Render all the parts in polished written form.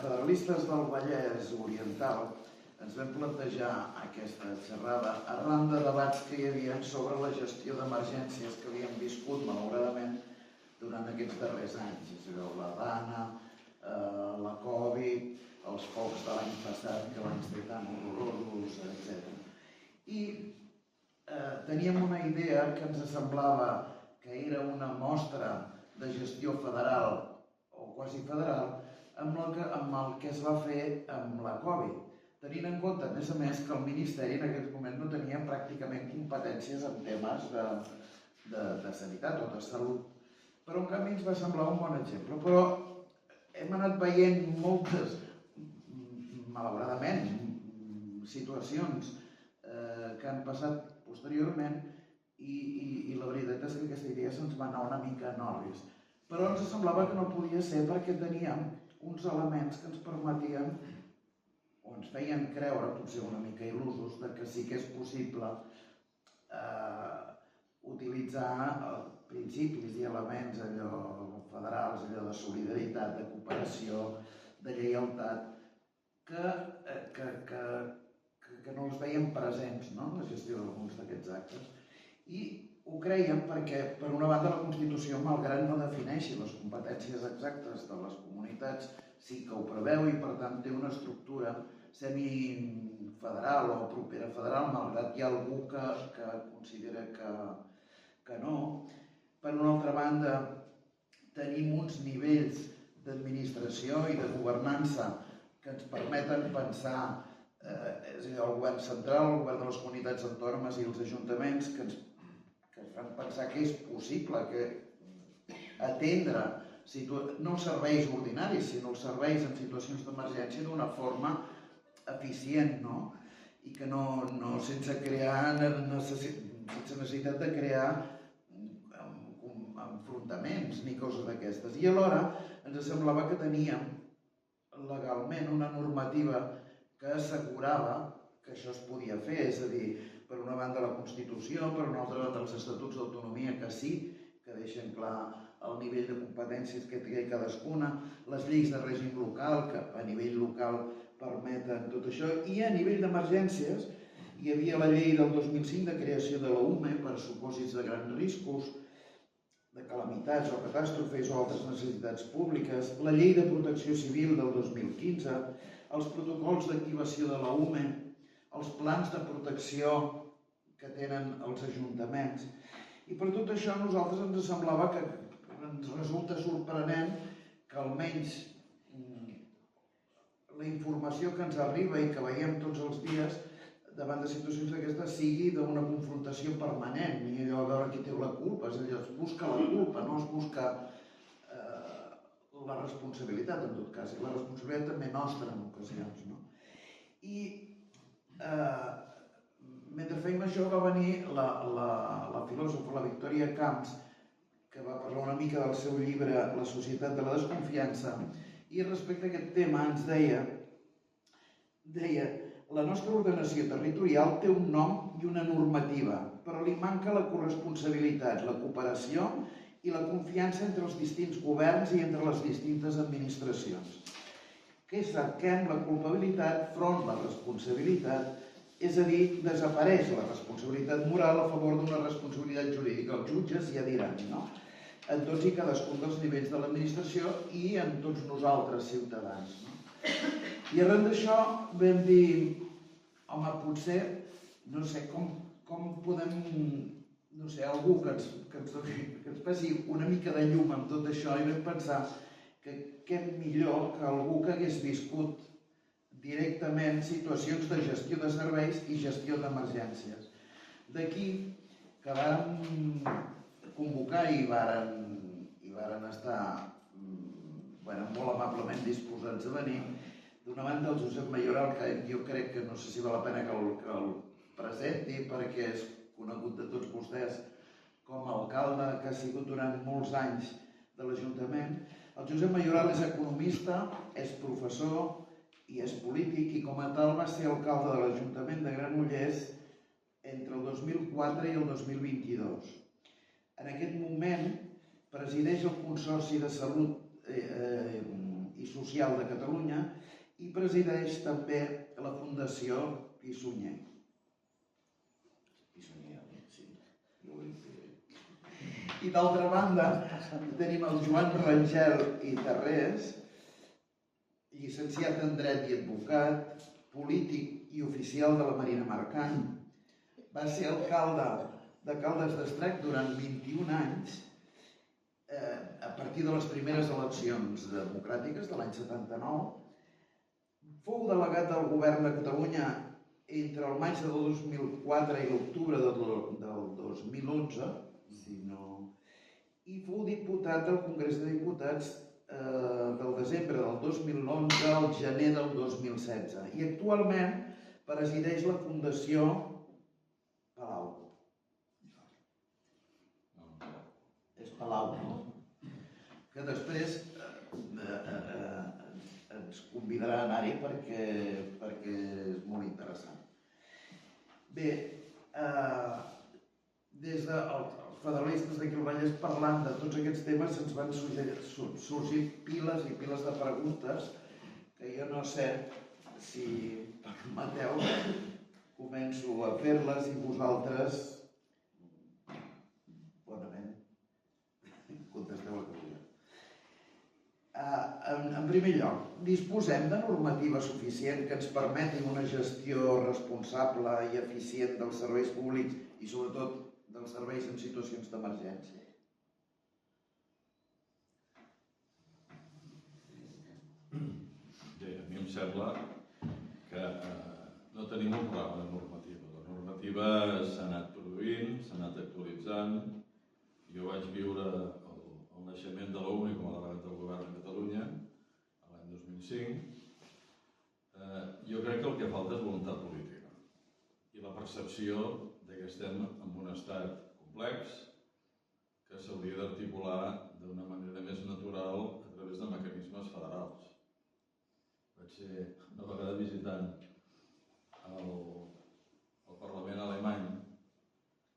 federalistes del Vallès Oriental ens vam plantejar aquesta xerrada arran de debats que hi havia sobre la gestió d'emergències que havíem viscut, malauradament, durant aquests darrers anys. És a dir, la Dana, la Covid, els focs de l'any passat que van ser tan horrorosos, etc. I teníem una idea que ens semblava que era una mostra de gestió federal o quasi federal amb el que es va fer amb la Covid, tenint en compte, a més, que el Ministeri en aquest moment no tenia pràcticament competències en temes de sanitat o de salut. Però en canvi ens va semblar un bon exemple. Però hem anat veient moltes, malauradament, situacions que han passat posteriorment i la veritat és que aquesta idea se'ns va anar una mica en orris. Però ens semblava que no podia ser perquè teníem uns elements que ens permetien o ens feien creure, potser una mica il·lusos, que sí que és possible utilitzar principis i elements allò federals, allò de solidaritat, de cooperació, de lleialtat, que no els veiem presents en la gestió d'alguns d'aquests actes. I ho creiem perquè, per una banda, la Constitució, malgrat no defineixi les competències exactes de les comunitats, sí que ho preveu i, per tant, té una estructura semifederal o propera federal, malgrat hi ha algú que considera que no. Per una altra banda, tenim uns nivells d'administració i de governança que ens permeten pensar, és a dir, el govern central, el govern de les comunitats autònomes i els ajuntaments, que ens fan pensar que és possible atendre no els serveis ordinaris, sinó els serveis en situacions d'emergència d'una forma eficient, i que no sense necessitat de crear enfrontaments ni coses d'aquestes. I alhora ens semblava que teníem legalment una normativa que assegurava que això es podia fer, és a dir, per una banda la Constitució, per una altra banda els Estatuts d'autonomia, que sí, que deixen clar el nivell de competències que té cadascuna, les lleis de règim local, que a nivell local permeten tot això, i a nivell d'emergències hi havia la llei del 2005 de creació de la UME per supòsits de grans riscos, de calamitats o catàstrofes o altres necessitats públiques, la llei de protecció civil del 2015, els protocols d'activació de la UME, els plans de protecció que tenen els ajuntaments. I per tot això a nosaltres ens semblava que ens resulta sorprenent que almenys la informació que ens arriba i que veiem tots els dies davant de situacions d'aquestes sigui d'una confrontació permanent i allò de veure qui té la culpa, és a dir, es busca la culpa, no es busca la responsabilitat en tot cas, i la responsabilitat també nostra en ocasions. I mentre fèiem això va venir la filòsofa, la Victòria Camps, que va parlar una mica del seu llibre La societat de la desconfiança, i respecte a aquest tema ens deia la nostra ordenació territorial té un nom i una normativa, però li manca la corresponsabilitat, la cooperació i la confiança entre els distints governs i entre les distintes administracions. Que cerquem la culpabilitat front la responsabilitat, és a dir, desapareix la responsabilitat moral a favor d'una responsabilitat jurídica. Els jutges ja diran, no? En tots i cadascun dels nivells de l'administració i en tots nosaltres, ciutadans. I arran d'això vam dir, home, potser, no sé, com podem, no sé, algú que ens faci una mica de llum amb tot això, i vam pensar que què millor que algú que hagués viscut directament situacions de gestió de serveis i gestió d'emergències. D'aquí que vàrem convocar i varen estar molt amablement disposats a venir, d'una banda el Josep Mayoral, que jo crec que no sé si val la pena que el presenti perquè és conegut de tots vostès com a alcalde que ha sigut durant molts anys de l'Ajuntament. El Josep Mayoral és economista, és professor i és polític, i com a tal va ser alcalde de l'Ajuntament de Granollers entre el 2004 i el 2022. En aquest moment presideix el Consorci de Salut i Social de Catalunya i presideix també la Fundació Pi-Sunyer. I d'altra banda tenim el Joan Rangel i Tarrés, llicenciat en dret i advocat, polític i oficial de la Marina Mercant. Va ser alcalde de Caldes d'Estrac durant 21 anys, a partir de les primeres eleccions democràtiques de l'any 79. Fou delegat del govern de Catalunya entre el maig del 2004 i l'octubre del 2011, i fou diputat del Congrés de Diputats del desembre del 2011 al gener del 2016 i actualment presideix la Fundació Palau. És Palau, no? Que després ens convidarà a anar-hi perquè és molt interessant. Bé, des dels federalistes d'aquí al Vallès, parlant de tots aquests temes, ens van sorgir piles i piles de preguntes que jo no sé si, Mateu, començo a fer-les i vosaltres, bonament, contesteu el que vulgueu. En primer lloc, disposem de normativa suficient que ens permeti una gestió responsable i eficient dels serveis públics i, sobretot, dels serveis en situacions d'emergència? Bé, a mi em sembla que no tenim un problema de normativa. La normativa s'ha anat produint, s'ha anat actualitzant. Jo vaig viure el naixement de l'UNI com a delegat del govern de Catalunya l'any 2005. Jo crec que el que falta és voluntat política i la percepció que estem en un estat complex que s'hauria d'articular d'una manera més natural a través de mecanismes federals. Vaig ser una vegada visitant el Parlament alemany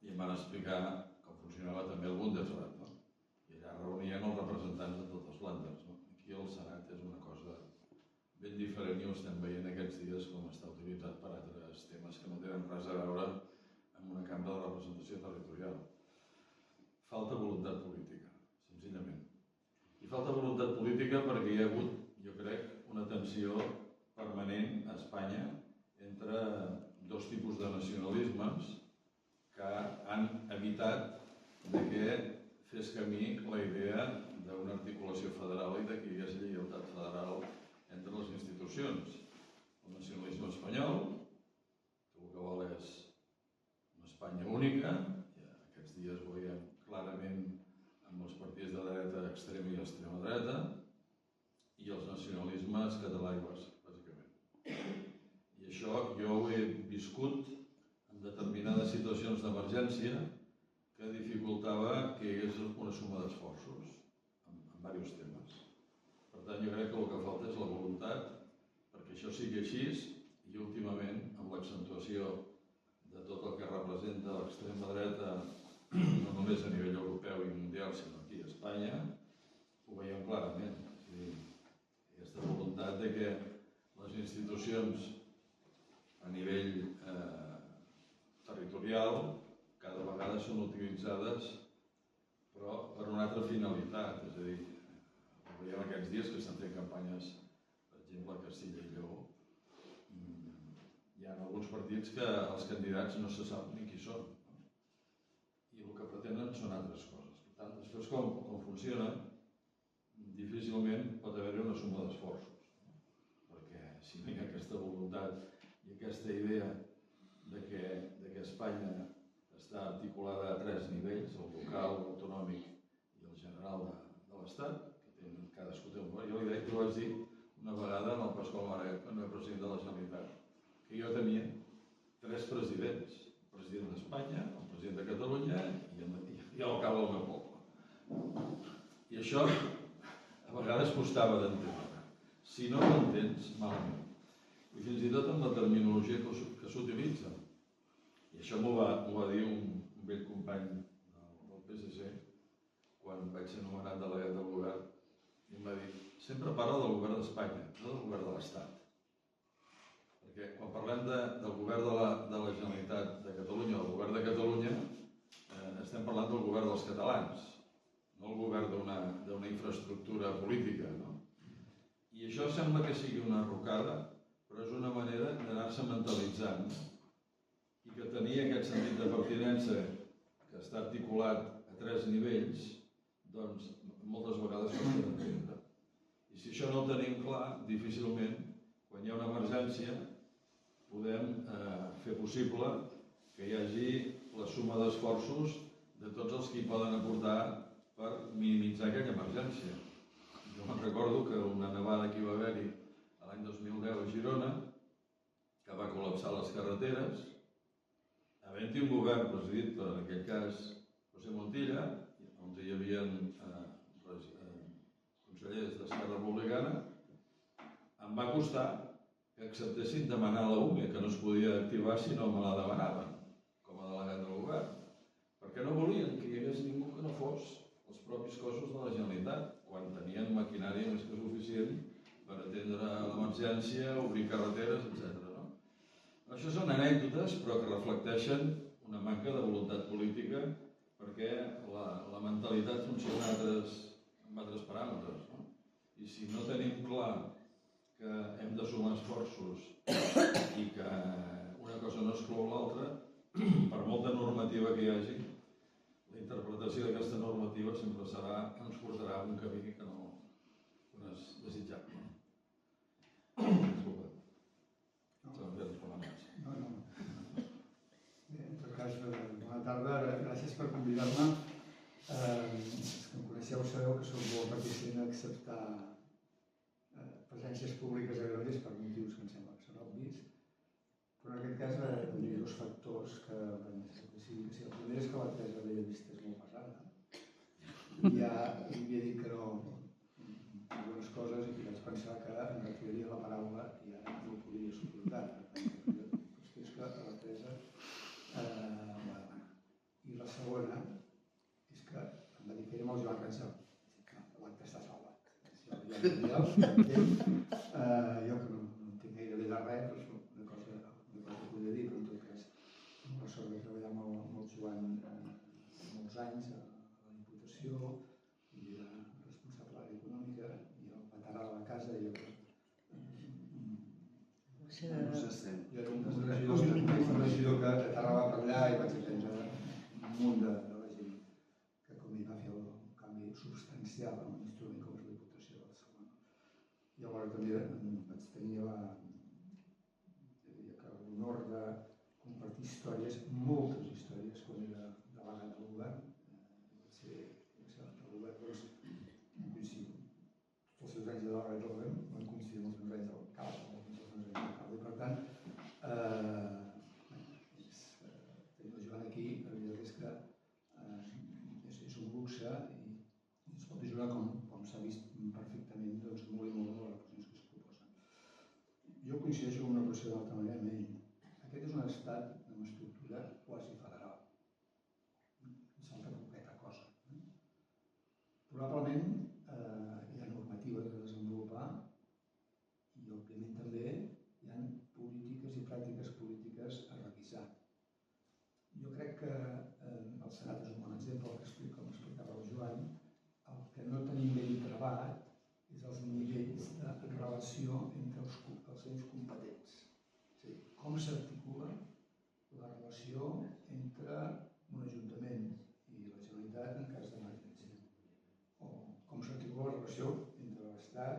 i em van explicar com funcionava també el Bundesrat, no? I allà reunien els representants de totes les Landes. Aquí el Senat és una cosa ben diferent i ho estem veient aquests dies com està utilitzat per altres temes que no tenen res a veure amb una cambra de representació territorial. Falta voluntat política, senzillament. I falta voluntat política perquè hi ha hagut, jo crec, una tensió permanent a Espanya entre dos tipus de nacionalismes que han evitat que fes camí la idea d'una articulació federal i que hi hagués lleialtat federal entre les institucions. El nacionalisme espanyol, que el que vol és Espanya única, i aquests dies ho veiem clarament amb els partits de dreta extrema i extrema dreta, i els nacionalismes català i basc, bàsicament. I això jo ho he viscut en determinades situacions d'emergència que dificultava que hi hagués una suma d'esforços en diversos temes. Per tant, jo crec que el que falta és la voluntat perquè això sigui així i últimament, amb l'accentuació de tot el que representa l'extrema dreta, no només a nivell europeu i mundial, sinó aquí a Espanya, ho veiem clarament. Aquesta voluntat de que les institucions a nivell territorial cada vegada són utilitzades però per una altra finalitat. És a dir, ho veiem aquests dies que estan fent campanyes, per exemple, a Castilla i Lleó. Hi ha alguns partits que els candidats no se sap ni qui són, i el que pretenen són altres coses. Per tant, després com funciona, difícilment pot haver-hi una suma d'esforços, perquè si no hi ha aquesta voluntat i aquesta idea de que Espanya està articulada a tres nivells, el local, l'autonòmic i el general de l'Estat, que cadascú té un bo. Jo ho vaig dir una vegada amb el Pasqual Maragall, quan era president de la Generalitat, que jo tenia tres presidents, el president d'Espanya, el president de Catalunya i l'alcalde del meu poble. I això a vegades costava d'entendre. Si no ho entens, malament. I fins i tot amb la terminologia que s'utilitza. I això m'ho va dir un vell company del PSC quan vaig ser nomenat delegat del govern i em va dir, sempre parla del govern d'Espanya, no del govern de l'Estat. Perquè quan parlem del govern de la Generalitat de Catalunya, del govern de Catalunya, estem parlant del govern dels catalans, no el govern d'una infraestructura política, no? I això sembla que sigui una rocada, però és una manera d'anar-se mentalitzant i que tenir aquest sentit de pertinença que està articulat a 3 nivells, doncs moltes vegades costa d'entendre. I si això no ho tenim clar, difícilment, quan hi ha una emergència, podem fer possible que hi hagi la suma d'esforços de tots els que hi poden aportar per minimitzar aquella emergència. Jo me'n recordo que una nevada que hi va haver-hi l'any 2010 a Girona, que va col·lapsar les carreteres, havent-hi un govern presidit per, en aquell cas, José Montilla, on hi havia consellers d'Esquerra Republicana, em va costar que acceptessin demanar la UME, que no es podia activar si no me la demanaven, com a delegat del govern, perquè no volien que hi hagués ningú que no fos els propis cossos de la Generalitat, quan tenien maquinària més que suficient per atendre l'emergència, obrir carreteres, etc. No? Això són anècdotes, però que reflecteixen una manca de voluntat política perquè la mentalitat funciona amb altres paràmetres. No? I si no tenim clar que hem de sumar esforços i que una cosa no exclou l'altra, per molta normativa que hi hagi, la interpretació d'aquesta normativa sempre ens portarà a un camí que no és desitjable. Disculpa. No. Bé, en tot cas, bona tarda, gràcies per convidar-me. Els que em coneixeu sabeu que soc molt reticent a acceptar presències públiques a Granollers per motius que em sembla que són obvis, però en aquest cas hi ha 2 factors que van ser que sí. El primer és que la Teresa Bellavista és molt pesada. Ja li havia dit que no algunes coses i vaig pensar que em retiraria la paraula i ara no ho podia suportar. La qüestió és que la Teresa va demanar. I la segona és que em va dir que érem el Joan Rancel. L'acte està salvat. Jo que no entenc gairebé de res, però una cosa que podria dir, però en tot cas tinc la sort de treballar amb el Joan molts anys a la Diputació, i era responsable d'àrea econòmica i el veterà de la casa. Jo era un regidor que aterrava per allà i vaig aprendre un munt de la gent que com ell va fer un canvi substancial en un instrument com és la Diputació de Barcelona. I alhora també vaig tenir l'honor de compartir històries, moltes històries, quan era delegat del govern. Vaig ser del govern, doncs, vam coincidir. Tots els seus anys de delegat del govern van coincidir amb els meus anys d'alcalde, i per tant, tenir el Joan aquí, la veritat és que és un luxe i ens pot ajudar, com s'ha vist perfectament, doncs, molt i molt en les reflexions que es proposen. Jo coincideixo amb una qüestió d'altra manera amb ell. Aquest és un estat amb estructura quasi federal. Ens falta poqueta cosa. Probablement hi ha normatives a desenvolupar i, òbviament, també hi ha polítiques i pràctiques polítiques a revisar. Jo crec que el Senat és un bon exemple, com explicava el Joan. El que no tenim ben trebat és els nivells de relació entre els ens competents. És a dir, com s'articula la relació entre un ajuntament i la Generalitat en cas d'emergència. O com s'articula la relació entre l'Estat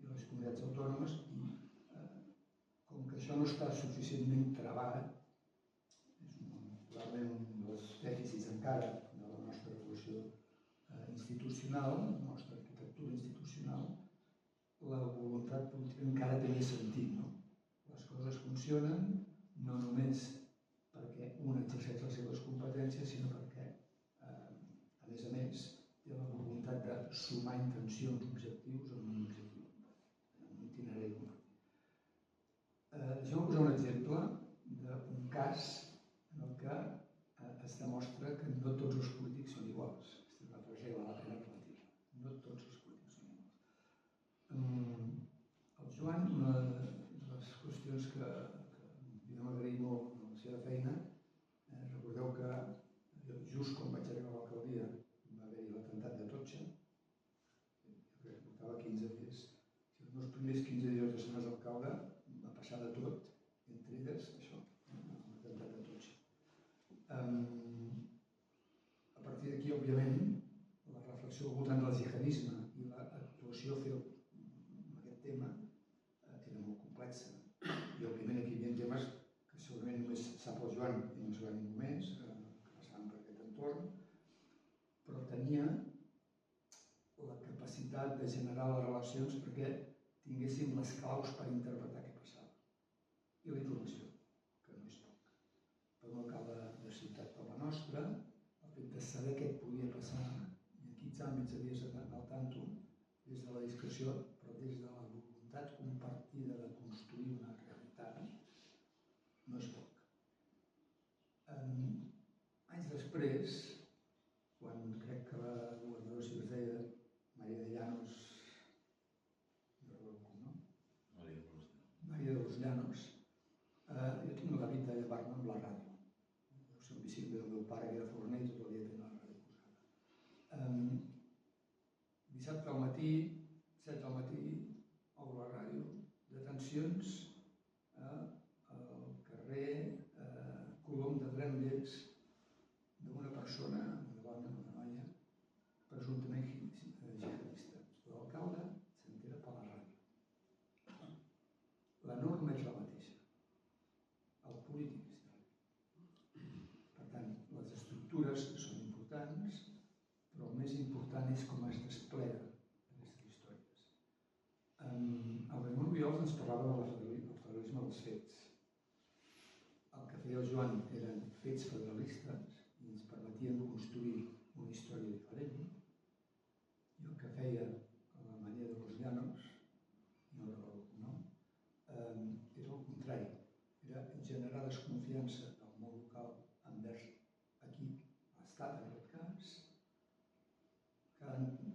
i les comunitats autònomes i com que això no està suficientment trebat, és probablement un dels dèficits encara de la nostra regulació institucional, la nostra arquitectura institucional, la voluntat política encara té més sentit, no? Les coses funcionen no només perquè un exerceix les seves competències, sinó perquè, a més, té la voluntat de sumar intencions, objectius en un objectiu, en un itinerari compartit. Deixeu-me posar un exemple d'un cas en el que es demostra que no tots els polítics són iguals. Aquesta és una frase que val la pena repetir. No tots els polítics són iguals. primers 15 dies després d'alcalde va passar de tot, entre elles això, l'atemptat de Totxi. A partir d'aquí, òbviament, la reflexió al voltant del jihadisme i l'actuació a fer en aquest tema era molt complexa. I, òbviament, aquí hi havia temes que segurament només sap el Joan i no sabia ningú més, que passaven per aquest entorn, però tenia la capacitat de generar les relacions perquè tinguéssim les claus per interpretar què passava. I la informació, que no és poc. Per un alcalde de ciutat com la nostra, el fet de saber què podia passar i en quins àmbits havies d'anar al tanto, des de la discreció, però des de la voluntat compartida de construir una realitat, no és poc. Anys després, quan crec que la governadora si es deia María de Llanos, no recordo el cognom, María de los Llanos, jo tinc l'hàbit de llevar-me amb la ràdio. Deu ser un vici del meu pare, que era forner, i tot el dia tenia la ràdio posada. Dissabte al matí, 7 del matí, obro la ràdio, detencions al carrer Colom de Granollers d'una persona, una dona, una noia, presumptament jihadista. L'alcalde s'entera per la ràdio. La norma és la mateixa. El polític és igual. Per tant, les estructures són importants, però el més important és com es desplega aquestes històries. El Raimon Obiols ens parlava del federalisme dels fets. El que feia el Joan eren fets federalistes i ens permetien construir una història diferent. I el que feia la María de los Llanos, no recordo el cognom, era el contrari. Era generar desconfiança del món local envers aquí, l'Estat en aquest cas,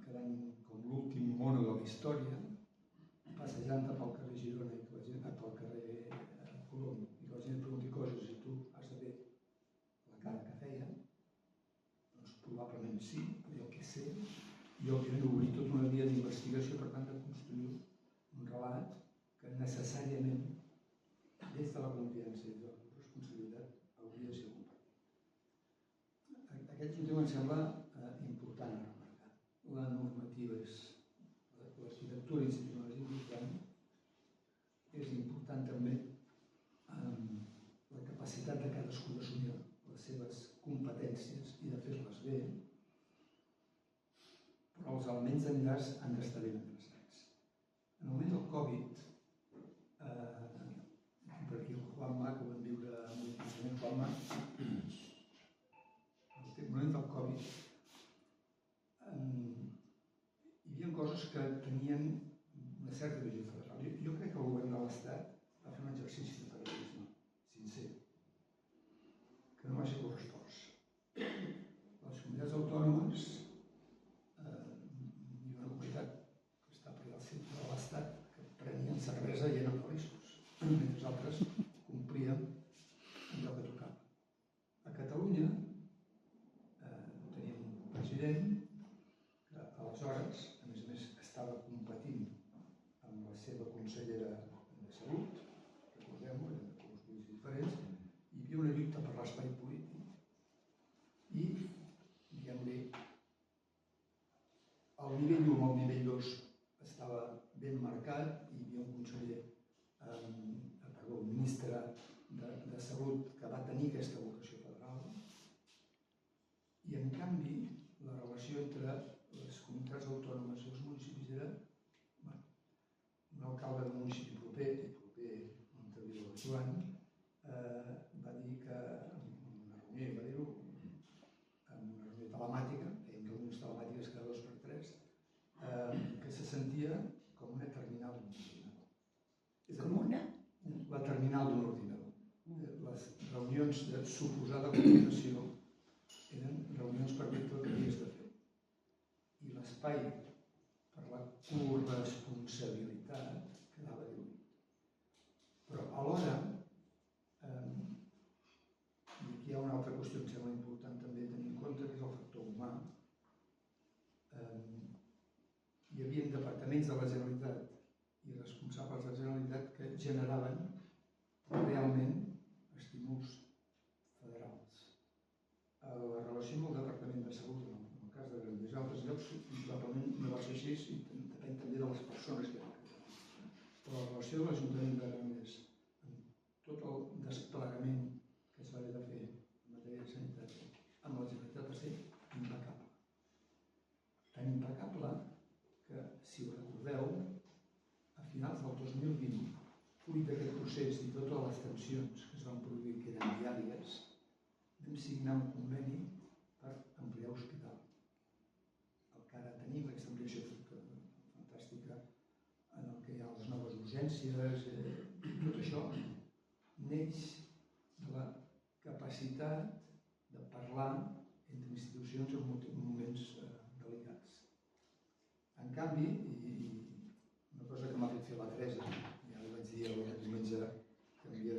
quedant com l'últim mono de la història, passejant-te pel carrer Girona i pel carrer Colom, i que la gent et pregunti coses i tu has de veure la cara que feia, doncs probablement sí, però jo què sé, i òbviament obrir tota una via d'investigació per tant de construir un relat que necessàriament des de la confiança i de la responsabilitat hauria de ser compartit. Aquest últim em sembla important a remarcar. La normativa és, l'arquitectura institucional és important, també la capacitat de cadascú d'assumir les seves competències i de fer-les bé, però els elements d'enllaç han d'estar ben endreçats. En el moment del Covid, per aquí el Juanma, que ho vam viure amb el pensament Juanma, en el moment del Covid hi havia coses que tenien una certa visió federal. Jo crec que el govern de l'Estat va fer un exercici de federalisme sincer, que no va ser correspost. Les comunitats autònomes i una comunitat que està per al centre de l'Estat que prenien cervesa i eren feliços, mentre altres complien allò que tocava. A Catalunya teníem un president que aleshores, a més, estava competint amb la seva consellera de Salut, recordem-ho, eren de colors polítics diferents, hi havia una lluita per l'espai polític i, diguem-li, el nivell 1 al nivell 2 estava ben marcat, hi havia un conseller, un ministre de Salut que va tenir aquesta vocació federal i, en canvi, la relació entre les comunitats autònomes i els municipis era un alcalde d'un municipi proper, on viu el Joan, va dir que en una reunió, va dir-ho, en una reunió telemàtica, fèiem reunions telemàtiques cada 2 per 3, que se sentia com una terminal d'un ordinador. Com una? La terminal d'un ordinador. Les reunions de suposada coordinació eren reunions per dir tot el que havies de fer. I l'espai per la corresponsabilitat quedava diluït. Però alhora, i aquí hi ha una altra qüestió que em sembla important també tenir en compte, que és el factor humà, hi havia departaments de la Generalitat i generaven realment estímuls federals. La relació amb el Departament de Salut, en el cas de Granollers i altres llocs, probablement no va ser així, i depèn també de les persones que van crear. Però la relació de l'Ajuntament de Granollers amb tot el desplegament que es va haver de fer en matèria de sanitat amb la Generalitat va ser impecable. Tan impecable que, si ho recordeu, a finals del 2020, fruit d'aquest procés i totes les tensions que es van produir, que eren diàries, vam signar un conveni per ampliar l'hospital. El que ara tenim, aquesta ampliació fantàstica, en el que hi ha les noves urgències, tot això neix de la capacitat de parlar entre institucions en moments delicats. En canvi, i una cosa que m'ha fet fer la Teresa, ja li vaig dir el diumenge que m'havia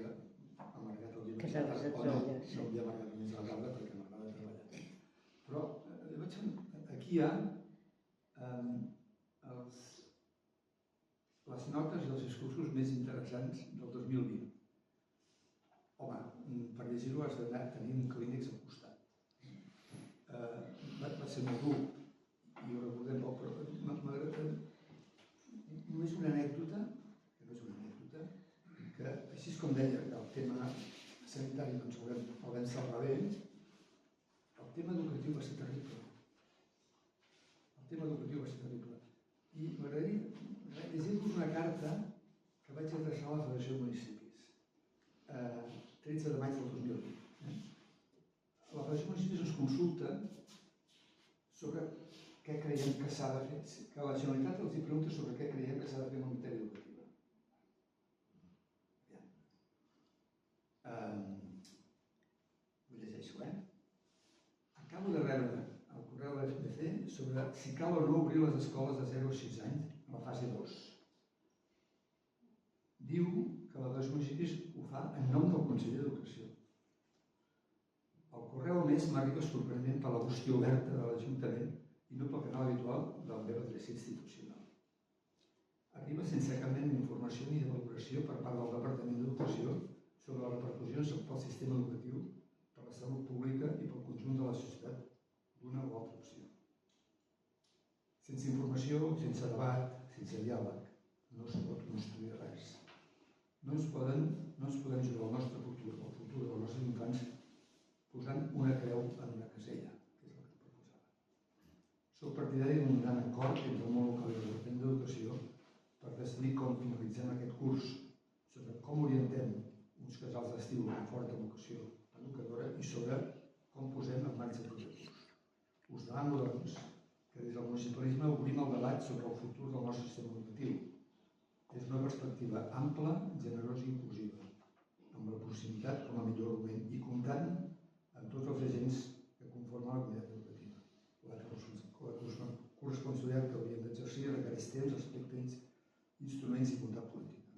amargat el diumenge a la tarda, o no havia amargat el diumenge a la tarda perquè m'agrada treballar. Però aquí hi ha les notes i els discursos més interessants del 2020. Home, per llegir-ho has de tenir un clínex al costat. Va ser molt dur, i ho recordem poc, però m'agrada. Només una anècdota, que així com deia que el tema sanitari doncs, el vam salvar bé, el tema educatiu va ser terrible. I m'agradaria llegir-vos una carta que vaig adreçar a la Federació de Municipis, 13 de maig del 2020. La Federació de Municipis ens consulta sobre què creiem que s'ha de fer, que la Generalitat els pregunta sobre què creiem que s'ha de fer en matèria educativa. Ho llegeixo, Acabo de rebre el correu de l'FBC sobre si cal o no obrir les escoles de 0 a 6 anys en la fase 2. Diu que la Federació de Municipis ho fa en nom del conseller d'Educació. El correu, a més, m'arriba sorprenent per la qüestió oberta de l'Ajuntament i no pel canal habitual de la meva adreça institucional. Arriba sense cap mena d'informació ni de valoració per part del Departament d'Educació sobre les repercussions pel sistema educatiu, per la salut pública i pel conjunt de la societat d'una o altra opció. Sense informació, sense debat, sense diàleg, no es pot construir res. No ens podem jugar el nostre futur, el futur dels nostres infants, posant una creu en una casella, que és el que proposava. Soc partidari d'un gran acord entre el món local i el Departament d'Educació per decidir com finalitzem aquest curs, sobre com orientem uns casals d'estiu amb forta vocació educadora i sobre com posem en marxa el proper curs. Us demano, doncs, que des del municipalisme obrim el debat sobre el futur del nostre sistema educatiu, des d'una perspectiva ampla, generosa i inclusiva, amb la proximitat com a millor argument i comptant amb tots els agents que conformen la comunitat educativa. La corresponsabilitat que hauríem d'exercir requereix temps, respecte, instruments i voluntat política.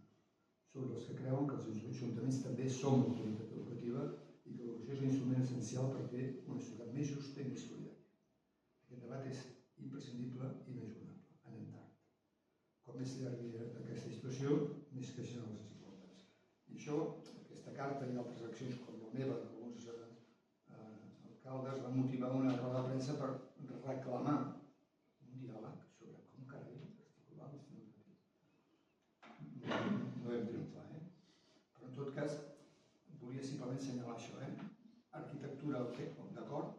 Són els que creuen que els ajuntaments també som autoritat educativa i que l'educació és un instrument essencial per fer una societat més justa i més solidària. Aquest debat és imprescindible i inajornable. Anem tard. Com més llargui aquesta situació, més creixen les desigualtats. I això, aquesta carta i altres accions com la meva, d'alguns alcaldes, van motivar una roda de premsa per reclamar un diàleg sobre com carai articular el sistema educatiu. No vam triomfar, Però en tot cas, volia simplement assenyalar això, Arquitectura d'acord,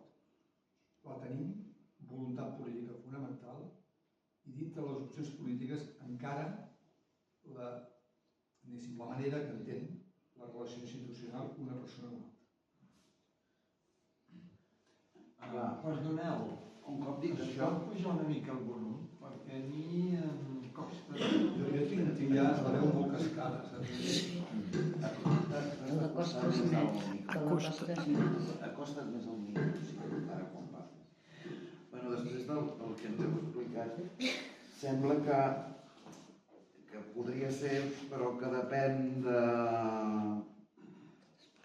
la tenim, voluntat política fonamental, i dintre les opcions polítiques encara la manera que entén la relació institucional una persona o una altra. Perdoneu, Un cop dit es això, pot pujar una mica el volum? Perquè a mi em costa... Jo tinc ja la veu molt cascada, acosta't més al micro, ara quan parles. Bueno, després del que ens heu explicat, sembla que podria ser, però que depèn de...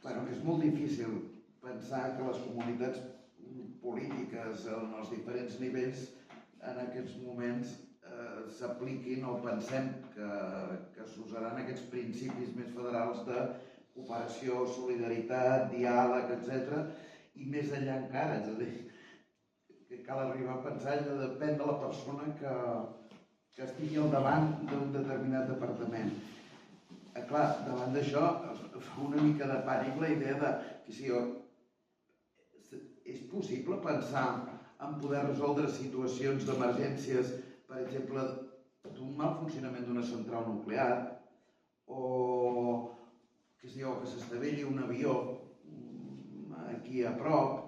Bueno, que és molt difícil pensar que les comunitats polítiques en els diferents nivells en aquests moments s'apliquin o pensem que que s'usaran aquests principis més federals de cooperació, solidaritat, diàleg, etc. I més enllà encara, és a dir, que cal arribar a pensar que depèn de la persona que estigui al davant d'un determinat departament. Clar, davant d'això fa una mica de pànic la idea de que si és possible pensar en poder resoldre situacions d'emergències, per exemple, d'un mal funcionament d'una central nuclear o que s'estavelli un avió aquí a prop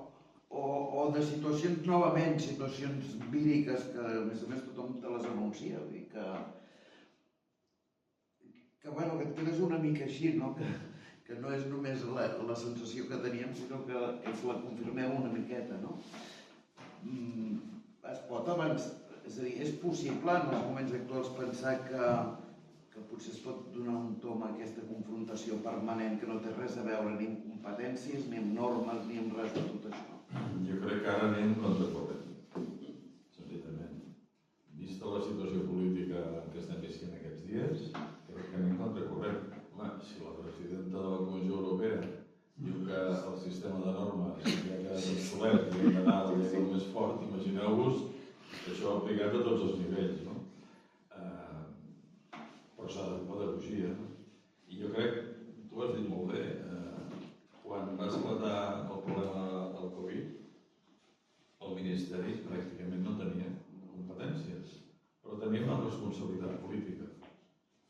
o de situacions, novament, situacions víriques que a més tothom te les anuncia, vull dir que et quedes una mica així, no? Que no és només la sensació que teníem, sinó que la confirmeu una miqueta, no? Es pot avançar, és a dir, és possible en els moments actuals pensar que potser es pot donar un tom a aquesta confrontació permanent que no té res a veure ni amb competències, ni amb normes, ni amb res de tot això. Jo crec que ara anem contracorrent, senzillament. Vista la situació política que estem visquent aquests dies, crec que anem contracorrent. Home, si la presidenta de la Comissió Europea diu que el sistema de normes ja ha quedat obsolet i hem d'anar a la llei del més fort, imagineu-vos que això aplicat a tots els nivells, no? Però s'ha de pedagogia. I jo crec, tu has dit molt bé, quan va esclatar el problema del Covid, el Ministeri pràcticament no tenia competències, però tenia una responsabilitat política,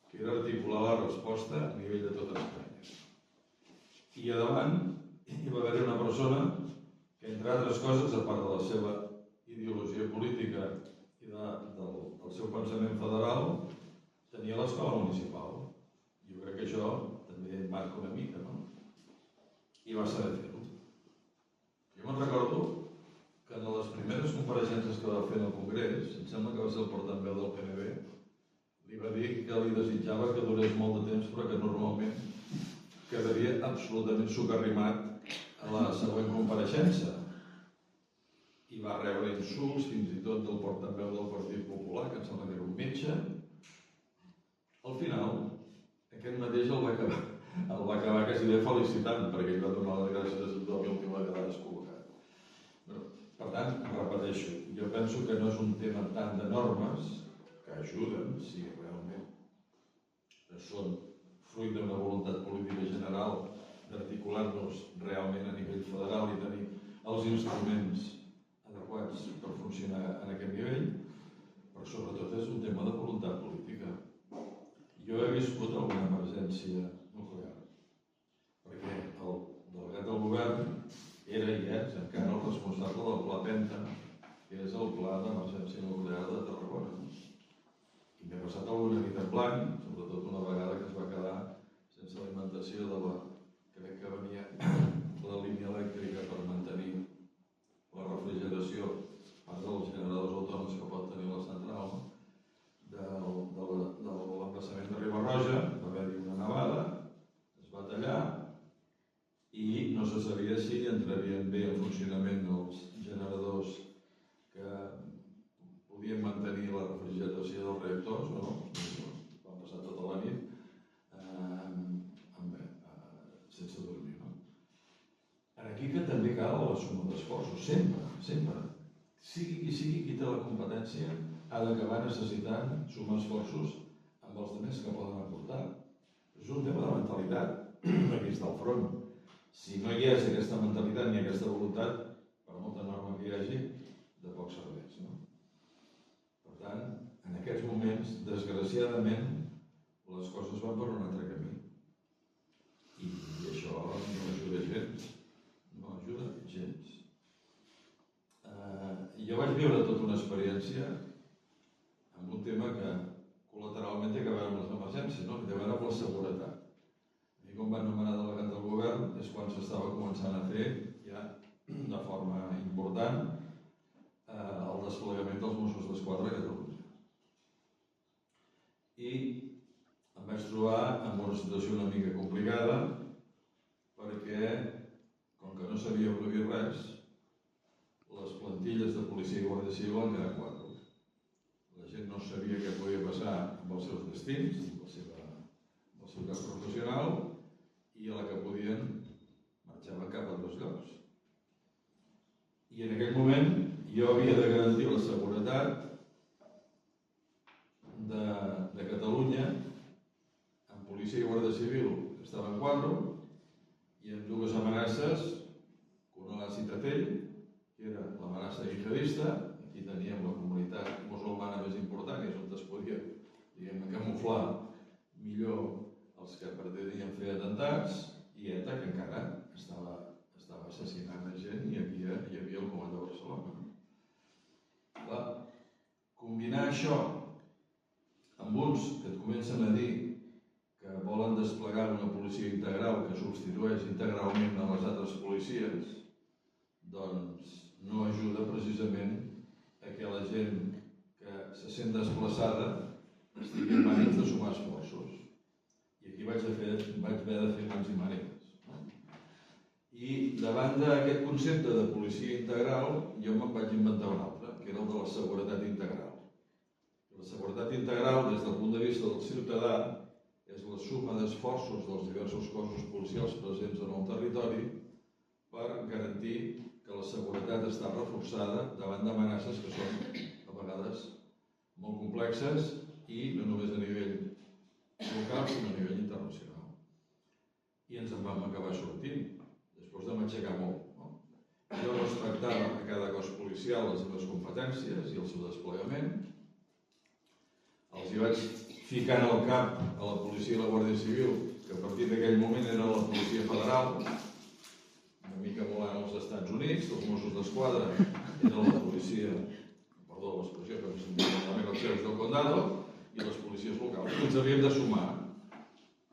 que era articular la resposta a nivell de tota Espanya. I a davant hi va haver una persona que, entre altres coses, a part de la seva ideologia política i del seu pensament federal, tenia l'escola municipal. Jo crec que això també marca una mica, no? I va saber fer-ho. Jo me'n recordo que en les primeres compareixences que va fer en el Congrés, em sembla que va ser el portaveu del PNB, li va dir que li desitjava que durés molt de temps, però que normalment quedaria absolutament socarrimat a la següent compareixença. I va rebre insults fins i tot del portaveu del Partit Popular, que em sembla que era un metge. Al final, aquest mateix el va acabar quasi bé felicitant, perquè ell va donar les gràcies a tothom i l'última vegada es col·locat. Per tant, repeteixo, jo penso que no és un tema tant de normes, que ajuden, si realment són fruit d'una voluntat política general d'articular-nos realment a nivell federal i tenir els instruments adequats per funcionar en aquest nivell, però sobretot és un tema de voluntat política. Jo he viscut alguna emergència nuclear, perquè el delegat del govern era i és encara el responsable del Pla Penta, que és el Pla d'Emergència Nuclear de Tarragona. I m'he passat alguna nit en blanc, sobretot una vegada que es va quedar sense alimentació de crec que venia la línia elèctrica per mantenir la refrigeració, part dels generadors autònoms que pot tenir la central, de l'emplaçament de Riba-roja, va haver-hi una nevada, es va tallar i no se sabia si entrarien bé en funcionament els generadors que podien mantenir la refrigeració dels reactors o no. Van passar tota la nit sense dormir. Aquí que també cal la suma d'esforços, sempre. Sigui qui té la competència, ha d'acabar necessitant sumar esforços amb els altres que poden aportar. És un tema de mentalitat, aquí està el front. Si no hi ha aquesta mentalitat ni aquesta voluntat, per molta norma que hi hagi, de poc serveix. Per tant, en aquests moments, desgraciadament, les coses van per un altre camí. I això no ajuda gens. No ajuda gens. Jo vaig viure tota una experiència amb un tema que col·lateralment té a veure amb les emergències, no? Que té a veure amb la seguretat. A mi, quan van nomenar delegat del govern, és quan s'estava començant a fer, ja de forma important, el desplegament dels Mossos d'Esquadra a Catalunya. I em vaig trobar en una situació una mica complicada, perquè, com que no sabia prohibir res, les plantilles de policia i guàrdia civil han quedat 4. La gent no sabia què podia passar amb els seus destins, amb la seva seu cap professional i a la que podien marxaven cap a altres llocs. I en aquell moment jo havia de garantir la seguretat de Catalunya amb policia i guàrdia civil que estava en quadro i amb dues amenaces, una a la Citafell, que era l'amenaça jihadista. Aquí teníem la comunitat musulmana més important i és on es podia, diguem-ne, camuflar millor els que pretendien fer atemptats, i ETA, que encara estava assassinant gent, i aquí hi havia el comandant de Barcelona. Clar, combinar això amb uns que et comencen a dir que volen desplegar una policia integral que substitueix integralment a les altres policies, doncs no ajuda precisament a que la gent que se sent desplaçada estigui en mànigues de sumar esforços. I aquí vaig haver de fer mans i mànigues. I davant d'aquest concepte de policia integral, jo me'n vaig inventar un altre, que era el de la seguretat integral. La seguretat integral, des del punt de vista del ciutadà, és la suma d'esforços dels diversos cossos policials presents en el territori per garantir que la seguretat està reforçada davant d'amenaces que són, a vegades, molt complexes i no només a nivell local, sinó a nivell internacional. I ens en vam acabar sortint, després de matxacar molt. Jo respectava a cada cos policial les seves competències i el seu desplegament. Els hi vaig ficant al cap a la policia i la Guàrdia Civil, que a partir d'aquell moment era la policia federal, una mica emulant als Estats Units, els Mossos d'Esquadra era la policia, perdó l'expressió, que em sentia malament els seus del condado, i les policies locals. Ens havíem de sumar.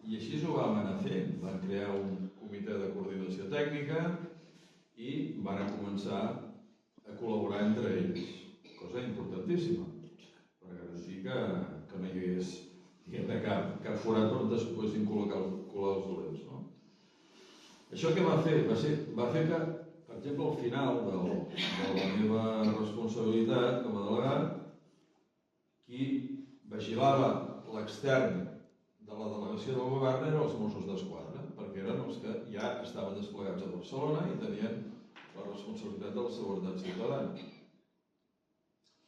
I així ho vam anar fent. Vam crear un comitè de coordinació tècnica i van començar a col·laborar entre ells. Cosa importantíssima, per garantir que no hi hagués cap forat on es poguessin colar els dolents. Això què va fer? Va fer que, per exemple, al final de la meva responsabilitat com a delegat, qui vigilava l'extern de la delegació del govern eren els Mossos d'Esquadra, perquè eren els que ja estaven desplegats a Barcelona i tenien la responsabilitat de la seguretat ciutadana.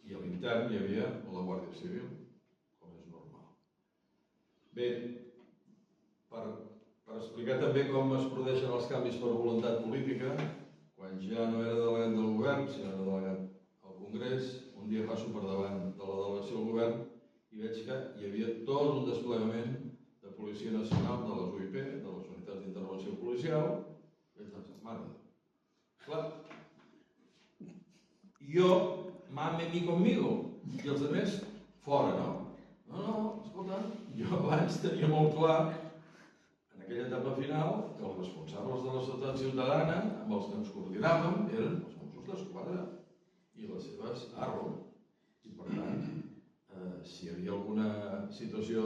I a l'intern hi havia la Guàrdia Civil, com és normal. Bé, per explicar també com es produeixen els canvis per voluntat política, quan ja no era delegat del govern, sinó era delegat al Congrés, un dia passo per davant de la delegació del govern i veig que hi havia tot un desplegament de Policia Nacional, de les UIP, de les Unitats d'Intervenció Policial, i vaig pensar, mare, clar, jo, mame mi conmigo, i els altres fora, no? No, escolta, jo abans tenia molt clar, en aquella etapa final, que els responsables de la societat ciutadana, amb els que ens coordinàvem, eren els Mossos d'Esquadra i les seves ARRO. I per tant, si hi havia alguna situació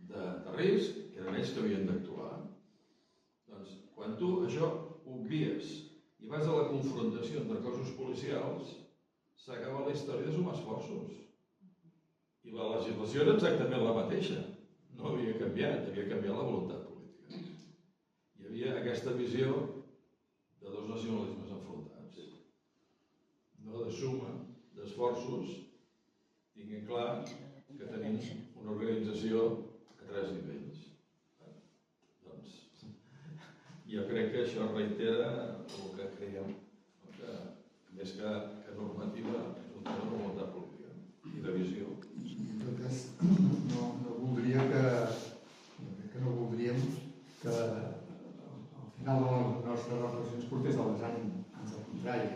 de risc, eren ells que havien d'actuar. Doncs, quan tu això ho obvies i vas a la confrontació entre cossos policials, s'acaba la història de sumar esforços. I la legislació era exactament la mateixa. No havia canviat la voluntat política. Hi havia aquesta visió de dos nacionalismes enfrontats. No de suma d'esforços, tinguem clar que tenim una organització a 3 nivells. Doncs, jo crec que això reitera el que creiem, que més que normativa és un tema de voluntat política i de visió. En tot cas, no voldríem que al final de la nostra reflexió ens portés a desànim, ans al contrari,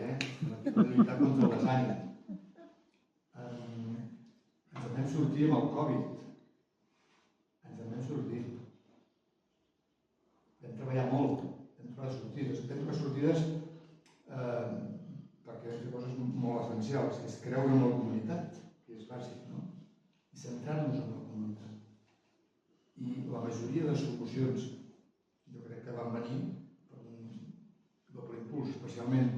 de lluitar contra el desànim. Ens en vam sortir amb el Covid. Ens en vam sortir. Vam treballar molt, vam trobar sortides. Vam trobar sortides perquè hem fet coses molt essencials, que és creure en la comunitat, que és bàsic, no? I centrar-nos en la comunitat. I la majoria de solucions jo crec que van venir per un doble impuls, especialment,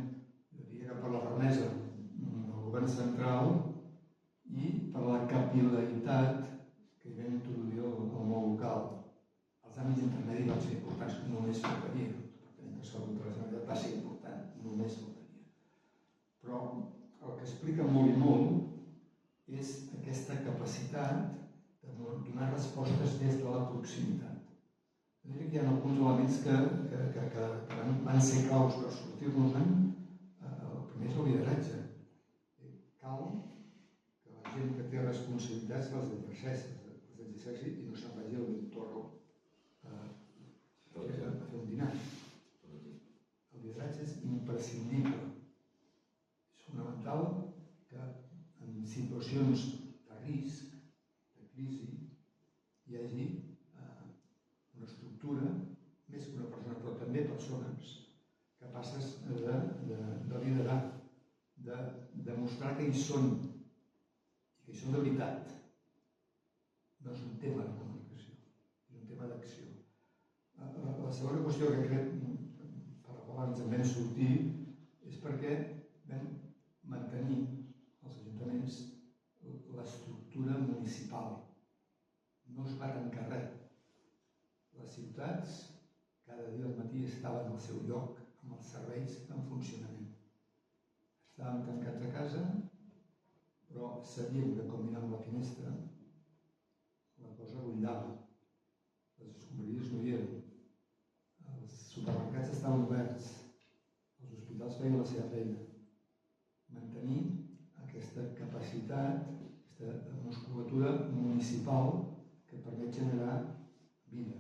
jo diria que per la fermesa del govern central i per la capil·laritat que hi vam introduir al món local. només faltaria. El Departament de Salut de la Generalitat va ser important, només faltaria. Però el que explica molt i molt és aquesta capacitat de donar respostes des de la proximitat. Jo diria que hi ha alguns elements que van ser claus per sortir-nos-en. El primer és el lideratge. Cal que la gent que té responsabilitats les exerceixi i no se'n vagi al torro a fer un dinar. El lideratge és imprescindible. És fonamental que en situacions de risc, de crisi, hi hagi una estructura, més que una persona, però també persones capaces de liderar, de demostrar que hi són i que hi són de veritat. No és un tema de comunicació, és un tema d'acció. La segona qüestió que crec per la qual ens en vam sortir és perquè vam mantenir als ajuntaments l'estructura municipal. No es va tancar res. Les ciutats cada dia al matí estaven al seu lloc amb els serveis en funcionament. Estàvem tancats a casa, però sabíem que com miràvem la finestra la cosa rotllava. Les escombraries no hi eren. Els supermercats estaven oberts. Els hospitals feien la seva feina. Mantenir aquesta capacitat, aquesta musculatura municipal que permet generar vida.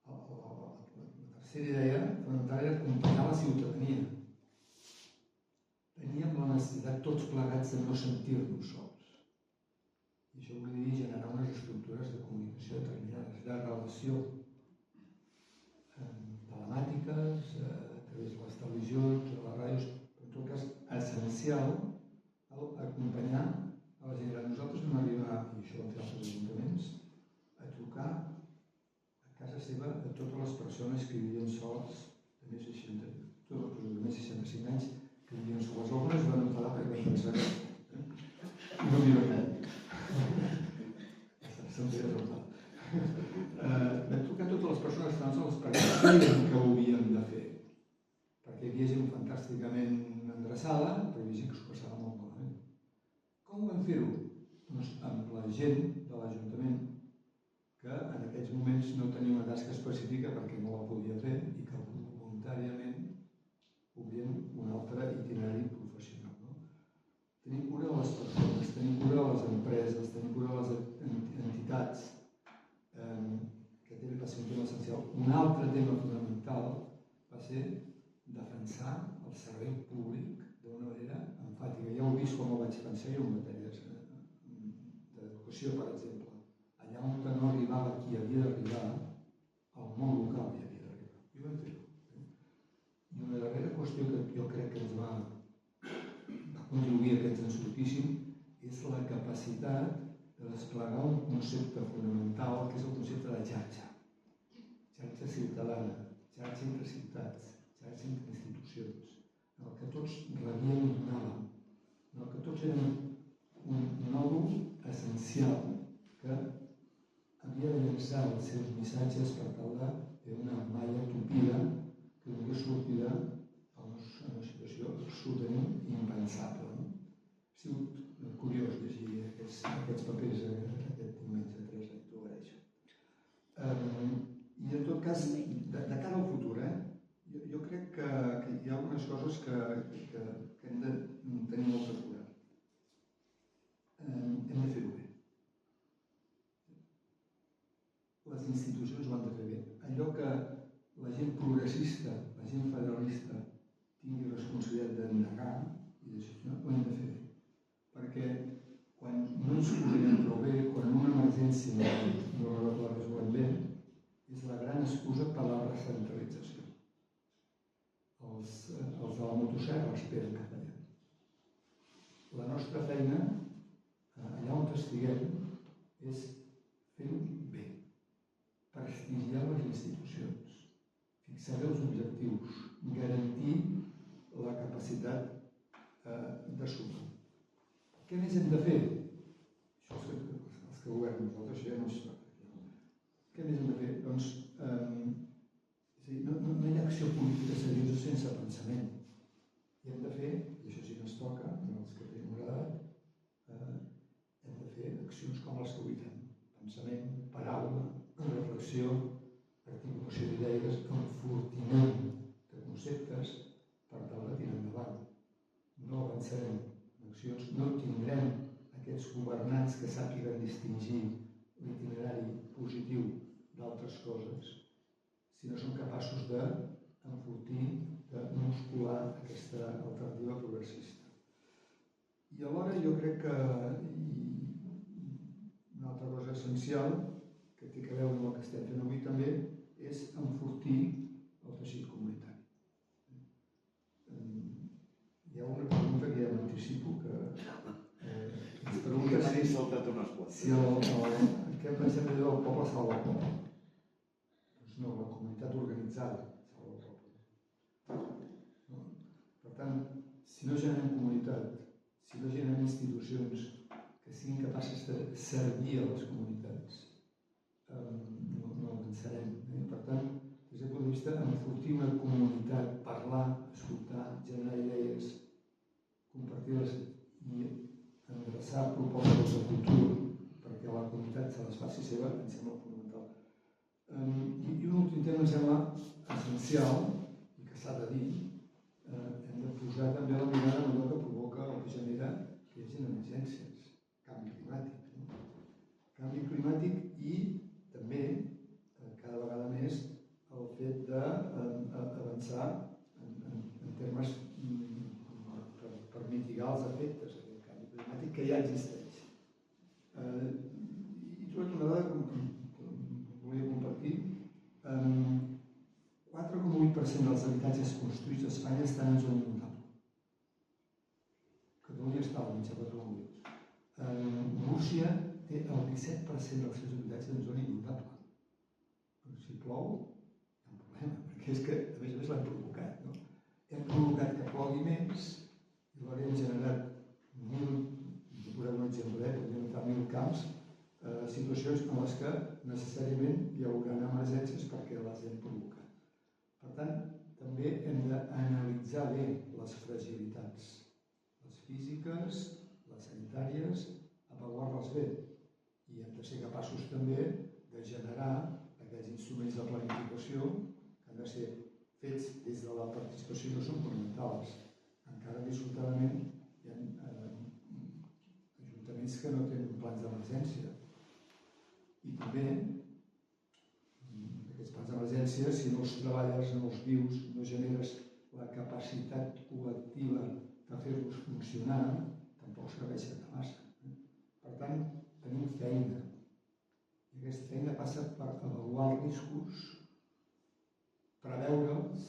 La tercera idea fonamental era acompanyar la ciutadania. Teníem la necessitat tots plegats de no sentir-nos sols. I això volia dir generar unes estructures de comunicació determinades, de relació telemàtiques, a través de les televisions, de les ràdios, però en tot cas essencial acompanyar a la gent gran. Nosaltres vam arribar, i això ho han fet altres ajuntaments, a trucar a casa seva a totes les persones que vivien sols de més de 60, totes les persones de més de 65 anys que vivien soles. Algunes van enfadar perquè van pensar que no viuen tant. Se'm feia resultar. Vam trucar a totes les persones que estaven soles perquè sabien que ho havíem de fer. Perquè hi havia gent fantàsticament endreçada, però hi havia gent que s'ho passava molt malament. Com ho vam fer-ho? Doncs amb la gent de l'Ajuntament que en aquells moments no tenia una tasca específica perquè no la podia fer i que voluntàriament obrien un altre itinerari professional. Tenim cura de les persones, tenim cura de les empreses, tenim cura de les entitats, que també va ser un tema essencial. Un altre tema fonamental va ser defensar el servei públic d'una manera enfàtica. Ja heu vist com ho vaig pensar jo en matèries d'educació, per exemple. Allà on no arribava qui havia d'arribar, el món local hi havia d'arribar. I ho vam fer-ho. I una darrera qüestió que jo crec que ens va contribuir a que ens en sortíssim és la capacitat de desplegar un concepte fonamental que és el concepte de xarxa. Xarxa ciutadana, xarxa entre ciutats, xarxa entre institucions, en el que tots rebíem i donàvem, en el que tots érem un nòdul essencial que havia de llançar els seus missatges per tal de fer una malla tupida que donés sortida a una situació absolutament impensable. Ha sigut curiós llegir aquests papers aquest diumenge, Teresa, t'ho agraeixo. I en tot cas, de cara al futur, jo crec que hi ha algunes coses que hem de tenir molta cura. Hem de fer-ho bé. Les institucions ho han de fer bé. Allò que la gent progressista, la gent federalista, tingui responsabilitat d'endegar i de gestionar, ho hem de fer bé. Perquè quan no ens coordinem prou bé, quan en una emergència no la resolem bé, és la gran excusa per a la recentralització. Els de la motosserra esperen que tallem. La nostra feina, allà on estiguem, és fer-ho bé, prestigiar les institucions, fixar els objectius, garantir la capacitat de sumar. Què més hem de fer? Això els que governen, nosaltres això ja no es fa. Què més hem de fer? Doncs fer política seriosa sense pensament. I hem de fer, i això sí que ens toca, els que tenim una edat, hem de fer accions com les que avui fem. Pensament, paraula, reflexió, articulació d'idees, enfortiment de conceptes per tal de tirar endavant. No avançarem en accions, no tindrem aquests governants que sàpiguen distingir l'itinerari positiu d'altres coses si no som capaços d'enfortir, de muscular aquesta alternativa progressista. I alhora jo crec que una altra cosa essencial que té a veure amb el que estem fent avui també és enfortir el teixit comunitari. Hi ha una pregunta que ja m'anticipo que ens pregunta si què pensem del poble salva el poble. Doncs no, la comunitat organitzada salva el poble. Per tant, si no generem comunitat, si no generem institucions que siguin capaces de servir a les comunitats, no avançarem. Per tant, des del punt de vista d'enfortir una comunitat, parlar, escoltar, generar idees, compartir-les i endreçar propostes de futur perquè la comunitat se les faci seva, em sembla fonamental. I un últim tema em sembla essencial i que s'ha de dir, hem de posar també la mirada en allò que provoca o que genera que hi hagi emergències, canvi climàtic. Canvi climàtic i també, cada vegada més, el fet d'avançar en termes per mitigar els efectes d'aquest canvi climàtic que ja existeix. I trobo una dada que volia compartir. 4,8% dels habitatges construïts a Espanya estan en zona inundable. Catalunya està al mig de 4,8%. Rússia té el 17% dels seus habitatges en zona inundable. Però si plou, hi ha un problema, perquè és que, a més l'hem provocat. Hem provocat que plogui més i alhora hem generat 1.000, he posat un exemple, podríem entrar 1.000 camps, situacions en les que necessàriament hi haurà emergències perquè les hem provocat. Per tant, també hem d'analitzar bé les fragilitats, les físiques, les sanitàries, avaluar-les bé. I hem de ser capaços també de generar aquests instruments de planificació que han de ser fets des de la participació que són fonamentals. Encara dissortadament hi ha ajuntaments que no tenen plans d'emergència. I també aquests plans d'emergència, si no els treballes, no els vius, no generes la capacitat col·lectiva de fer-los funcionar, tampoc serveixen de massa. Per tant, tenim feina. I aquesta feina passa per avaluar els riscos, preveure'ls,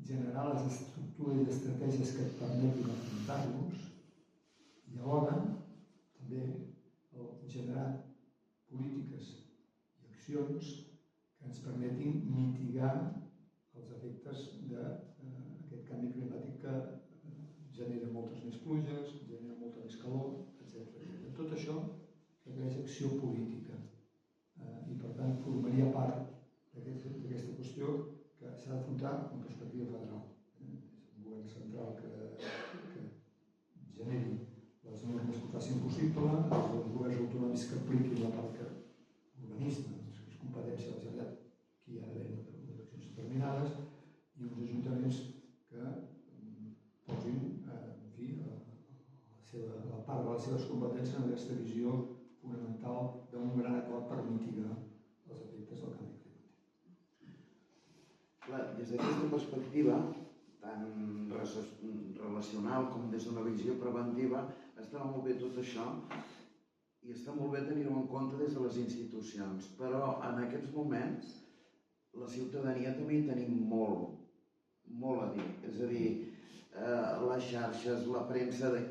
generar les estructures i estratègies que et permetin afrontar-los i alhora també generar polítiques i accions que ens permetin mitigar els efectes d'aquest canvi climàtic que genera moltes més pluges, genera molta més calor, etc. Tot això requereix acció política i per tant formaria part d'aquesta qüestió que s'ha d'afrontar en perspectiva federal. És un govern central que generi les normes que ho facin possible, els governs autonòmics que apliquin la part que urbanisme, que és competència de la Generalitat, que hi ha d'haver unes accions determinades, i uns ajuntaments que posin la part de les seves competències en aquesta visió fonamental d'un gran acord per mitigar els efectes del canvi climàtic. Clar, des d'aquesta perspectiva, tant relacional com des d'una visió preventiva, està molt bé tot això i està molt bé tenir-ho en compte des de les institucions, però en aquests moments la ciutadania també hi tenim molt a dir. És a dir, les xarxes, la premsa, de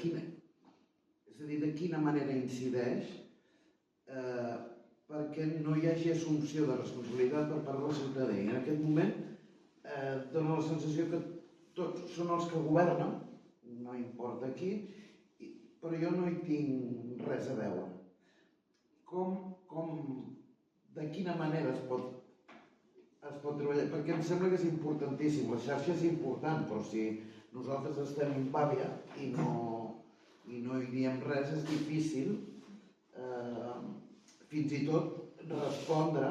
quina manera incideix perquè no hi hagi assumpció de responsabilitat per part de la ciutadania. En aquest moment dona la sensació que tots són els que governen, no importa qui, però jo no hi tinc res a veure. De quina manera es pot pot treballar, perquè em sembla que és importantíssim. La xarxa és important, però si nosaltres estem en pàvia i no hi diem res, és difícil fins i tot respondre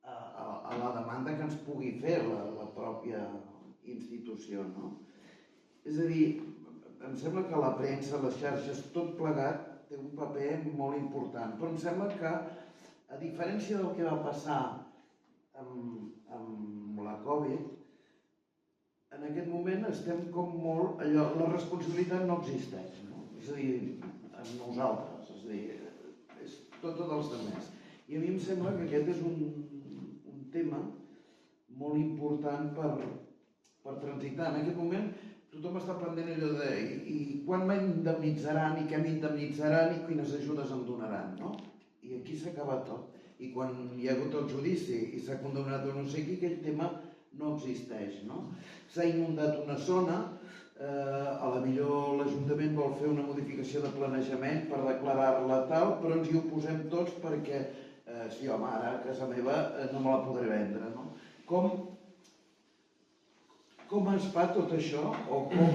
a la demanda que ens pugui fer la pròpia institució, no? És a dir, em sembla que la premsa, les xarxes, tot plegat té un paper molt important, però em sembla que, a diferència del que va passar amb la Covid, en aquest moment estem com molt... la responsabilitat no existeix, no? És a dir, en nosaltres, és a dir, és tot dels altres. I a mi em sembla que aquest és un tema molt important per transitar. En aquest moment tothom està pendent allò de i quan m'indemnitzaran i què m'indemnitzaran i quines ajudes em donaran, no? I aquí s'acaba tot. I quan hi ha hagut el judici i s'ha condemnat a no sé qui, aquell tema no existeix, no? S'ha inundat una zona, a la millor l'Ajuntament vol fer una modificació de planejament per declarar-la tal, però ens hi oposem tots perquè, sí, home, ara a casa meva no me la podré vendre, no? Com es fa tot això? O com?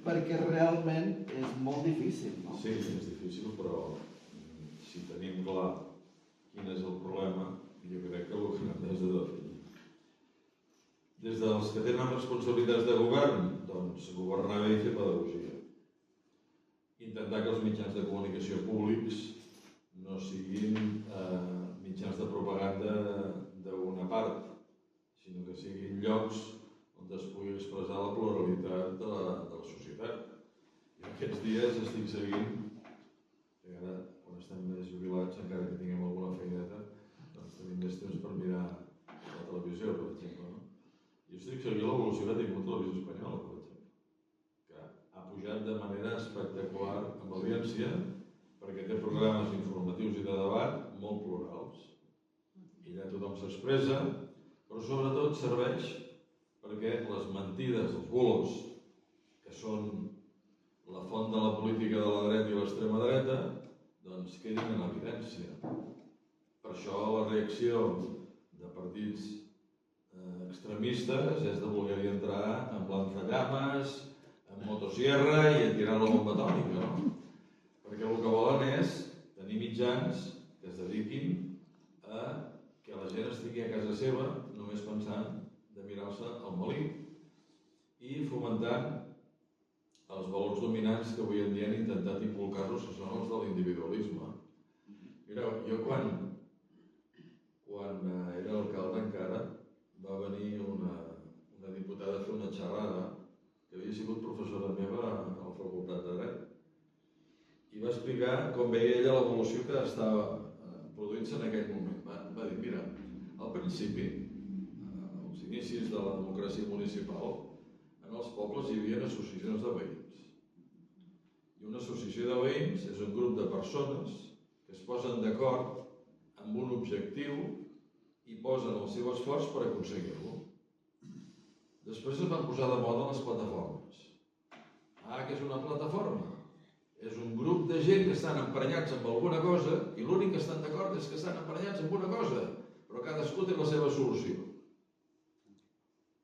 Perquè realment és molt difícil, no? Sí, és difícil, però si tenim clar quin és el problema, jo crec que el que hem de definir. Des dels que tenen responsabilitats de govern, doncs governar bé i fer pedagogia. Intentar que els mitjans de comunicació públics no siguin mitjans de propaganda d'una part, sinó que siguin llocs on es pugui expressar la pluralitat de la societat. Jo aquests dies estic seguint, i ara, quan estem més jubilats, encara que tinguem alguna feineta, doncs tenim més temps per mirar la televisió, per exemple. No? Jo estic seguint l'evolució que ha tingut Televisió Espanyola, per exemple, que ha pujat de manera espectacular amb audiència, perquè té programes informatius i de debat molt plurals. I allà tothom s'expressa, però sobretot serveix perquè les mentides, els bulos, que són la font de la política de la dreta i l'extrema dreta, doncs quedin en evidència. Per això la reacció de partits extremistes és de voler entrar amb lanzallames, amb motosierra i a tirar la bomba atòmica, no? Perquè el que volen és tenir mitjans que es dediquin a que la gent estigui a casa seva només pensant de mirar-se al melic i fomentant els valors dominants que avui en dia han intentat inculcar-nos, que són els de l'individualisme. Mireu, jo quan era alcalde encara va venir una diputada a fer una xerrada que havia sigut professora meva a la Facultat de Dret i va explicar com veia ella l'evolució que estava produint-se en aquell moment. Va dir, mira, al principi, als inicis de la democràcia municipal, en els pobles hi havia associacions de veïns. I una associació de veïns és un grup de persones que es posen d'acord amb un objectiu i posen el seu esforç per aconseguir-lo. Després es van posar de moda les plataformes. Què és una plataforma? És un grup de gent que estan emprenyats amb alguna cosa i l'únic que estan d'acord és que estan emprenyats amb una cosa, però cadascú té la seva solució.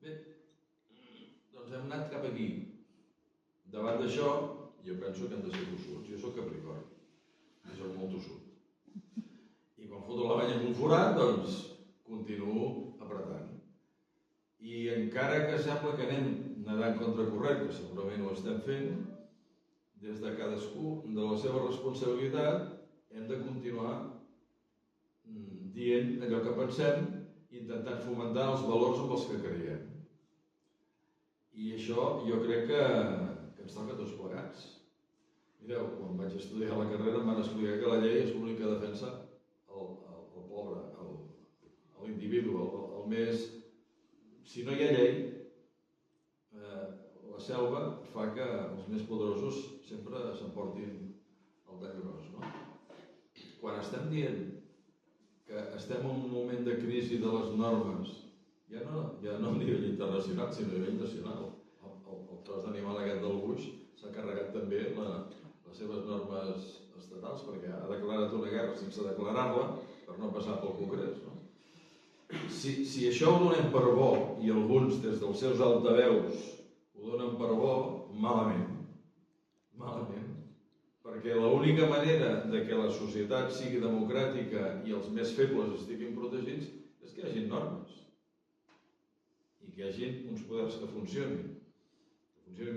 Bé, doncs hem anat cap aquí. Davant d'això, jo penso que hem de ser tossuts. Jo soc capricorn i soc molt tossut. I quan foto la banya en un forat, doncs continuo apretant. I encara que sembla que anem nedant contracorrent, que segurament ho estem fent, des de cadascú de la seva responsabilitat hem de continuar dient allò que pensem i intentant fomentar els valors amb els que creiem. I això jo crec que ens toca a tots plegats. Mireu, quan vaig estudiar la carrera em van explicar que la llei és l'únic que defensa el pobre, l'individu, el més... Si no hi ha llei, la selva fa que els més poderosos sempre s'emportin el tall gros, no? Quan estem dient que estem en un moment de crisi de les normes, ja no a nivell internacional, sinó a nivell nacional. El tros d'animal aquest del Buix s'ha carregat també les seves normes estatals perquè ha declarat una guerra sense declarar-la per no passar pel Congrés, no? si això ho donem per bo i alguns des dels seus altaveus ho donen per bo, malament. Malament. Perquè l'única manera de que la societat sigui democràtica i els més febles estiguin protegits és que hi hagi normes i que hi hagi uns poders que funcionin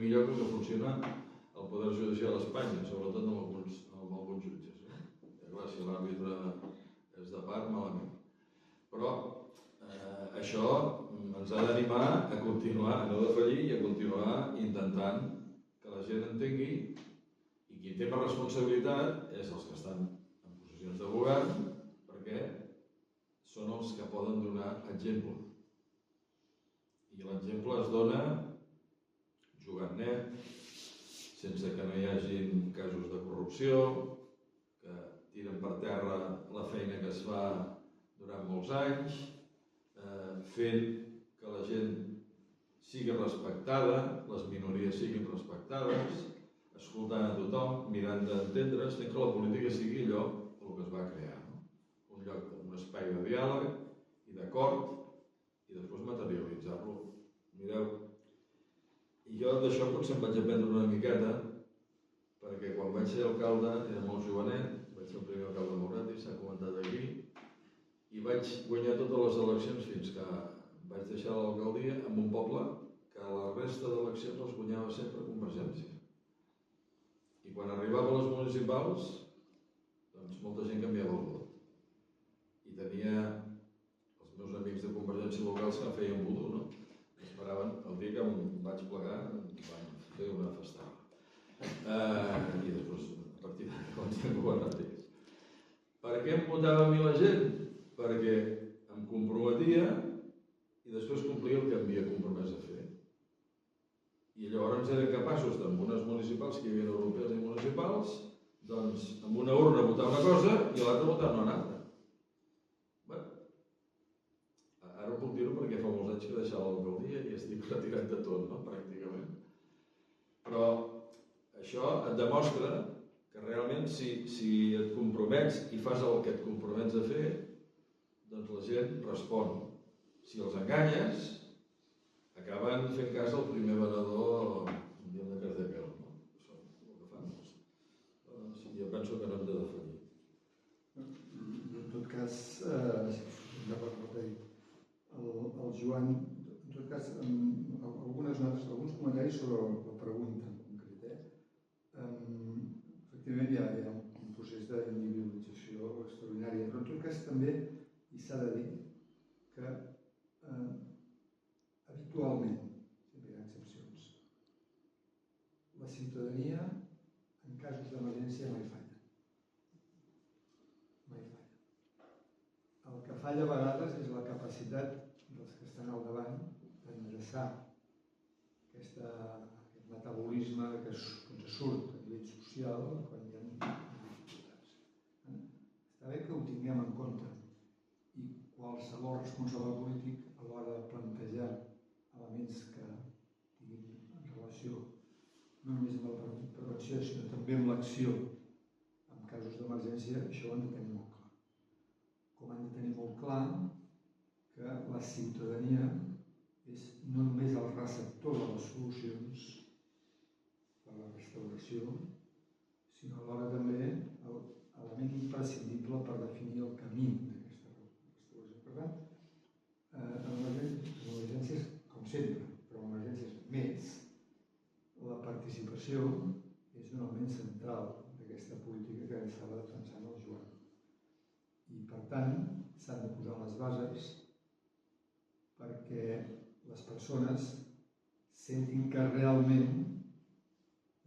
millor que el que funciona el poder judicial a Espanya, sobretot amb alguns jutges. I clar, si l'àrbitre és de part, malament. Però això ens ha d'animar a continuar, a no defallir i a continuar intentant que la gent entengui, i qui té més responsabilitat és els que estan en posicions de govern, perquè són els que poden donar exemple. I l'exemple es dona jugant net, sense que no hi hagin casos de corrupció, que tiren per terra la feina que es fa durant molts anys, fent que la gent sigui respectada, les minories siguin respectades, escoltant a tothom, mirant d'entendre's, fent que la política sigui allò el que es va crear. Un lloc, un espai de diàleg i d'acord, i després materialitzar-lo. Mireu, i jo d'això potser em vaig aprendre una miqueta, perquè quan vaig ser alcalde, era molt jovenet, vaig ser el primer alcalde de Morat, s'ha comentat aquí, i vaig guanyar totes les eleccions fins que vaig deixar l'alcaldia en un poble que la resta d'eleccions els guanyava sempre Convergència. I quan arribava a les municipals, doncs molta gent canviava el vot. I tenia els meus amics de Convergència locals que em feien vudú, no? Esperaven el dia que em vaig plegar, van fer una festada. I després, a partir d'ara, quan s'han governat ells. Per què em votava a mi la gent? Perquè em comprometia i després complia el que m'havia compromès a fer. I llavors eren capaços, amb unes municipals que hi havia europees i municipals, doncs amb una urna votar una cosa i l'altra votar una altra. Ara ho puc dir-ho perquè fa molts anys que he deixat l'alcaldia i estic retirat de tot, no? Pràcticament. Però això et demostra que realment si et compromets i fas el que et compromets a fer, doncs la gent respon. Si els enganyes, acaben fent cas al primer venedor de Cardedeu, no? Això és el que fan molts. Jo penso que no hem de defallir. En tot cas, el Joan, en tot cas, algunes notes, alguns comentaris sobre la pregunta en concret. Efectivament, hi ha un procés d'individualització extraordinària, però en tot cas també s'ha de dir que habitualment, sempre hi ha excepcions, la ciutadania en casos d'emergència mai falla. Mai falla. El que falla a vegades és la capacitat dels que estan al davant d'endreçar aquest metabolisme que surt a nivell social quan hi ha dificultats. Està bé que ho tinguem en compte i qualsevol responsable polític a l'hora de plantejar elements que tinguin en relació no només amb la prevenció sinó també amb l'acció en casos d'emergència, això ho han de tenir molt clar. Com han de tenir molt clar que la ciutadania és no només el receptor de les solucions per a la restauració, sinó alhora també l'element imprescindible per definir el camí d'aquesta restauració. Per tant, en emergències, com sempre, però en emergències més, la participació és un element central d'aquesta política que estava defensant el Joan. I, per tant, s'han de posar les bases perquè les persones sentin que realment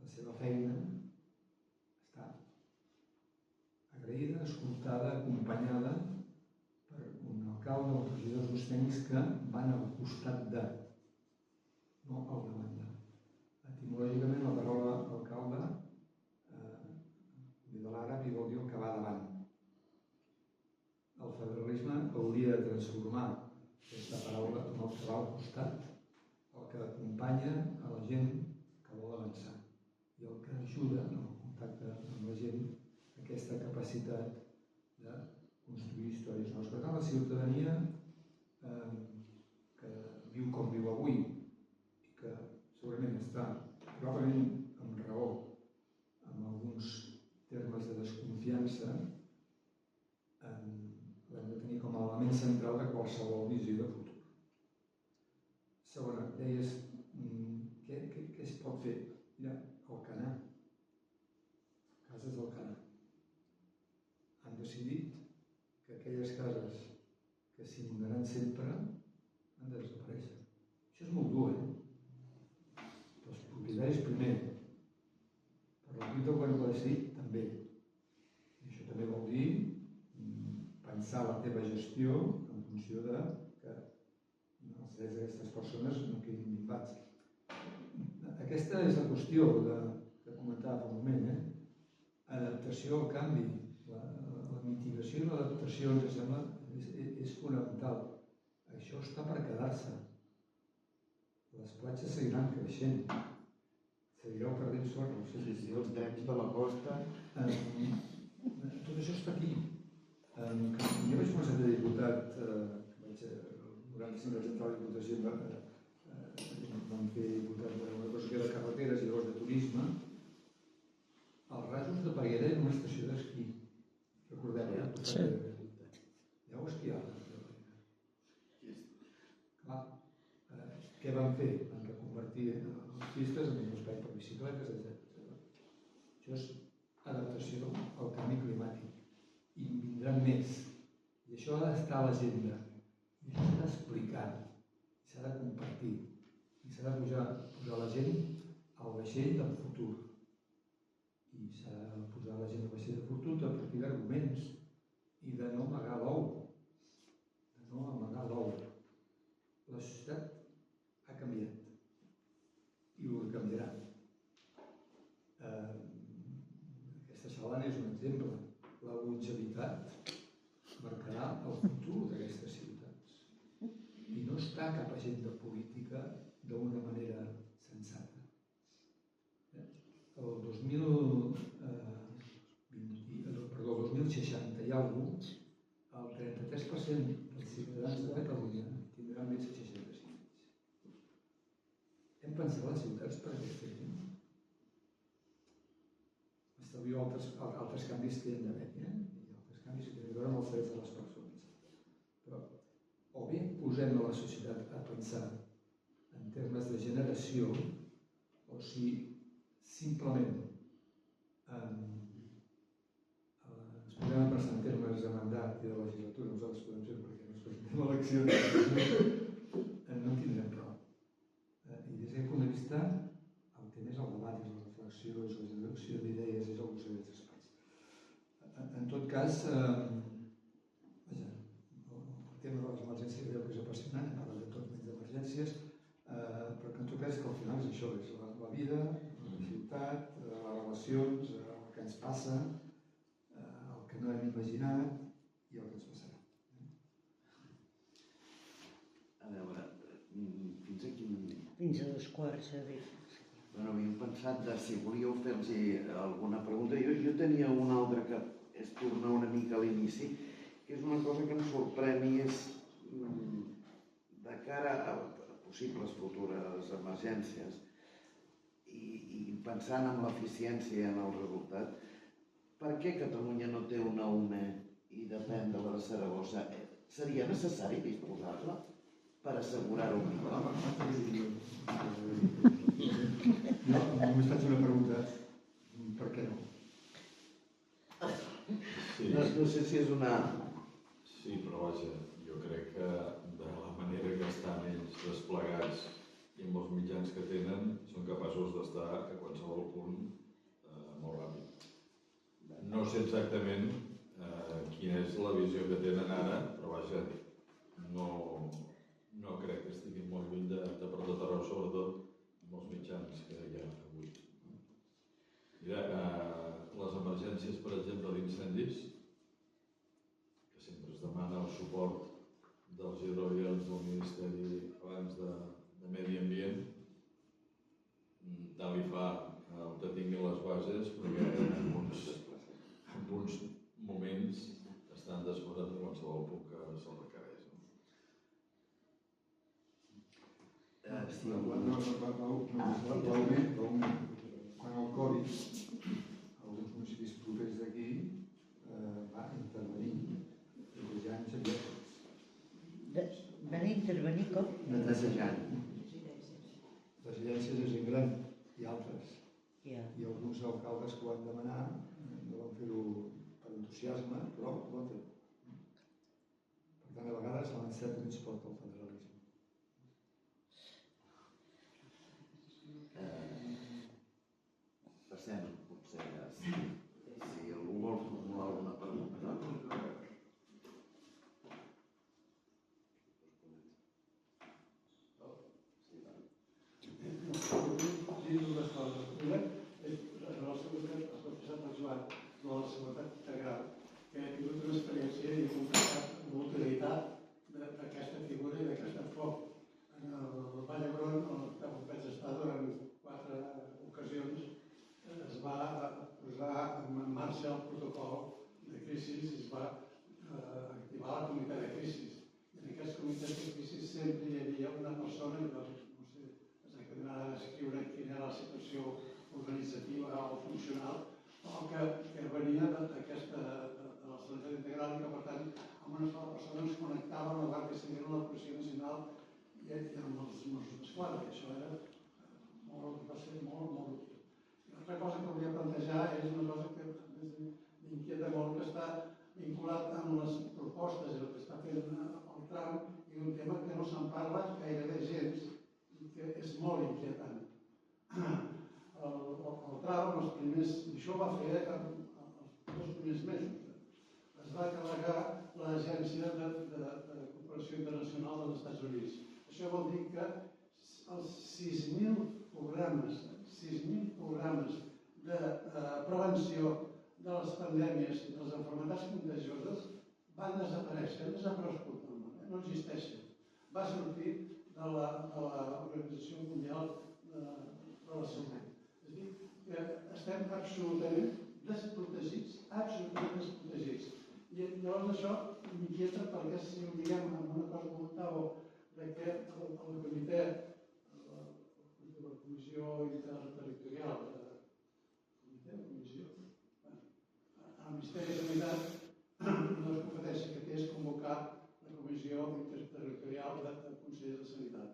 la seva feina està agraïda, escoltada, acompanyada per un alcalde o regidors, uns tècnics que van al costat de, no al davant de. Etimològicament, la paraula alcalde ve de l'àrab i vol dir el que va davant. El federalisme hauria de transformar aquesta paraula en el que va al costat, el que acompanya a la gent que vol avançar i el que ajuda en el contacte amb la gent aquesta capacitat de construir històries noves. Per tant, la ciutadania tema central de qualsevol visió de futur. Segona, deies, què es pot fer? Mira, Alcanar, cases d'Alcanar, han decidit que aquelles cases que s'inundaran sempre han de desaparèixer. Això és molt dur, Els propietaris primer, per la lluita del govern ho ha decidit també. I això també vol dir pensar la teva gestió en funció de que els drets d'aquestes persones no quedin minvats. Aquesta és la qüestió que comentava fa un moment. Adaptació al canvi. La mitigació i l'adaptació ens sembla és fonamental. Això està per quedar-se. Les platges seguiran creixent. Seguireu perdent sorra. Sí, els drets de la costa. Tot això està aquí. Jo vaig començar de diputat, el 95 vaig entrar a la Diputació, vam fer diputat d'una cosa que era de carreteres i llavors de turisme. Els Rasos de Peguera era una estació d'esquí. Recordeu? Sí. Ja ho esquiava. Clar, què van fer? Van reconvertir les pistes en un espai per bicicletes, etc. Això és adaptació al canvi climàtic. I en vindran més. I això ha d'estar a l'agenda. I això s'ha d'explicar. I s'ha de compartir. I s'ha de posar la gent al vaixell del futur. I s'ha de posar la gent al vaixell del futur a partir d'arguments i de no amagar l'ou. De no amagar l'ou. La societat ha canviat. I ho canviarà. Aquesta Salana és un exemple. La longevitat marcarà el futur d'aquestes ciutats. I no està cap agenda política d'una manera sensata. El 2060 i alguna cosa, el 33% dels ciutadans de Catalunya tindran més de 65 anys. Hem pensat les ciutats per aquesta gent. Estalvio altres canvis que hi ha d'haver, i altres canvis que tenen a veure amb els drets de les persones. Però o bé posem a la societat a pensar en termes de generació, o si simplement ens podem pensar en termes de mandat i de legislatura, nosaltres podem fer perquè no ens presentem eleccions, no en tindrem prou. I des d'aquest punt de vista, el tema és el debat, és la reflexió, és la generació d'idees, és el gust d'aquests espais. En tot cas, el tema de les emergències crec que és apassionant, hem parlat de tot menys d'emergències, però que en tot cas que al final és això, és la vida, la ciutat, les relacions, el que ens passa, el que no hem imaginat i el que ens passarà. A veure, fins a quin... Fins a les quarts, a veure. Bueno, havíem pensat de si volíeu fer-los alguna pregunta. Jo tenia una altra que és tornar una mica a l'inici, que és una cosa que em sorprèn i és de cara a possibles futures emergències i pensant en l'eficiència i en el resultat, per què Catalunya no té una UME i depèn de la de Saragossa? Seria necessari disposar-la per assegurar-ho millor? Jo només faig una pregunta. Per què no? Sí. No sé si és una... Sí, però vaja, jo crec que de la manera que estan ells desplegats i amb els mitjans que tenen, són capaços d'estar a qualsevol punt molt ràpid. No sé exactament quina és la visió que tenen ara, però vaja, no crec que estiguin molt lluny de per tot arreu, sobretot amb els mitjans que hi ha avui. Mira, les emergències, per exemple, d'incendis, que sempre es demana el suport dels hidroavions del Ministeri abans de Medi Ambient, tant li fa el que tinguin les bases, perquè en uns moments estan disposats a qualsevol punt que se'l requereix. Quan el Covid, alguns municipis propers d'aquí van intervenir, i ja anys aviat. Van intervenir com? Netejant. Residències de gent gran i altres. Ja. I alguns alcaldes que ho van demanar no van fer-ho per entusiasme, però ho van fer. Per tant, a vegades la necessitat també ens porta al federalisme. Passem, potser, si algú vol formular alguna pregunta. Dir dues coses. Primer, en el seu cas, es va passar per Joan, de la seguretat integral, que he tingut una experiència i he contestat amb l'utilitat d'aquesta figura i d'aquest enfoc. En el Vall d'Hebron, on vaig estar durant 4 ocasions, es va posar en marxa el protocol de crisi i es va activar la comitè de crisi. I en aquests comitès de crisi sempre hi havia una persona, no sé exactament ara descriure quina era la situació organitzativa o funcional, però que venia de la seguretat integral i que, per tant, amb una sola persona ens connectava amb la Guàrdia Civil, amb la Policia Nacional i amb els Mossos d'Esquadra. I això va ser molt útil. I l'altra cosa que volia plantejar és una cosa que m'inquieta molt, que està vinculat amb les propostes i el que està fent el Trump, i un tema que no se'n parla gairebé gens i que és molt inquietant. El Trump, els primers, i això ho va fer els 2 primers mesos, es va carregar l'Agència de Cooperació Internacional dels Estats Units. Això vol dir que els 6.000 programes de prevenció de les pandèmies i de les malalties contagioses van desaparèixer, han desaparegut del món, no existeixen. Va sortir de l'Organització Mundial de la Salut. És a dir, que estem absolutament desprotegits, I llavors això m'inquieta perquè si ho diguem amb una cosa que comentàveu, que el comitè, la comissió interterritorial, el Ministeri de Sanitat, la competència que té és convocar la comissió interterritorial del Consell de Sanitat.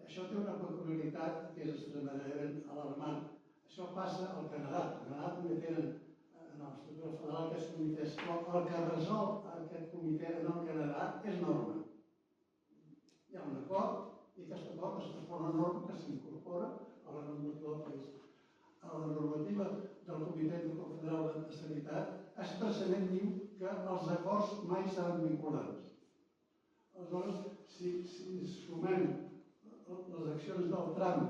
Això té una peculiaritat que és extremadament alarmant. Això passa al Canadà. Al Canadà també tenen en l'estructura federal aquests comitès, però el que resol aquest comitè en el Canadà és norma. Hi ha un acord i aquest acord es transforma en norma que s'incorpora a la normativa del país. A la normativa del Comitè Federal de Sanitat expressament diu que els acords mai seran vinculants. Aleshores, si sumem les accions del Trump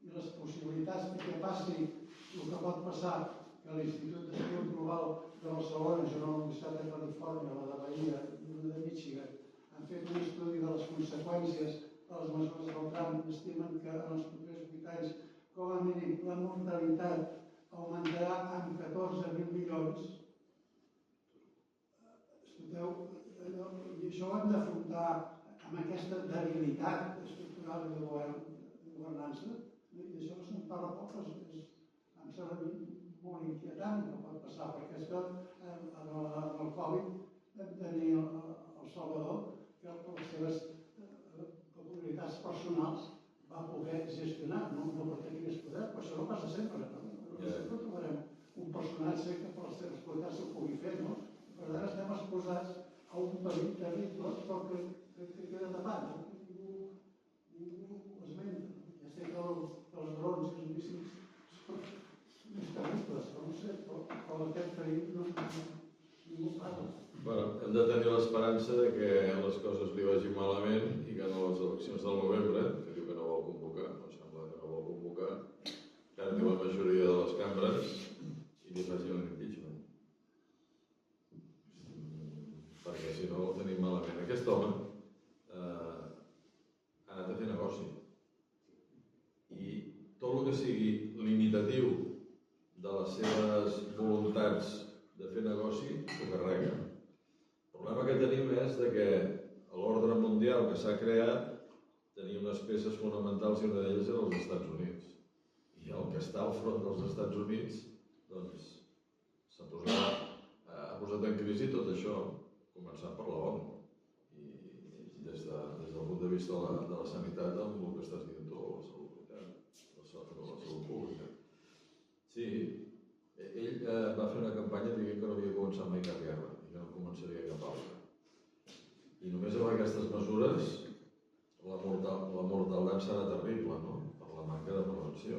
i les possibilitats que passi el que pot passar, que l'Institut d'Estudi Global de Barcelona, jo no la Universitat de Califòrnia, la de Bahia i la de Michigan, han fet un estudi de les conseqüències de les mesures del Trump i estimen que en els propers 8 anys, com a mínim, la mortalitat augmentarà en 14.000 milions. Escolteu, i això ho hem d'afrontar amb aquesta debilitat estructural i de governança, i això no se'n parla poc, em sembla molt inquietant que pot passar, perquè és que amb el Covid vam tenir el Salvador, que per les seves peculiaritats personals va poder gestionar, no perquè tingués poder, però això no passa sempre. Sempre trobarem un personatge que per les seves qualitats ho pugui fer, no? Per tant, estem exposats a un perill terrible, però que queda tapat, ningú ho esmenta. Ja sé que els drons i els míssils són més terribles, però no sé, però aquest perill ningú parla. Bueno, hem de tenir l'esperança de que les coses li vagin malament i que en les eleccions del novembre, que diu que no vol convocar, no sembla que no vol convocar, perdi la majoria de les cambres i li facin un impeachment. Perquè si no ho tenim malament. Aquest home ha anat a fer negoci. I tot el que sigui limitatiu de les seves voluntats de fer negoci ho carrega. El problema que tenim és que l'ordre mundial que s'ha creat tenia unes peces fonamentals i una d'elles era els Estats Units. I el que està al front dels Estats Units doncs ha posat en crisi tot això, començant per la ONU. I vista de la sanitat amb el que estàs dient tu, la salut pública. Sí, ell va fer una campanya dient que no havia començat mai cap guerra i que no començaria cap altra. I només amb aquestes mesures la mortalitat serà terrible, no? Per la manca de prevenció.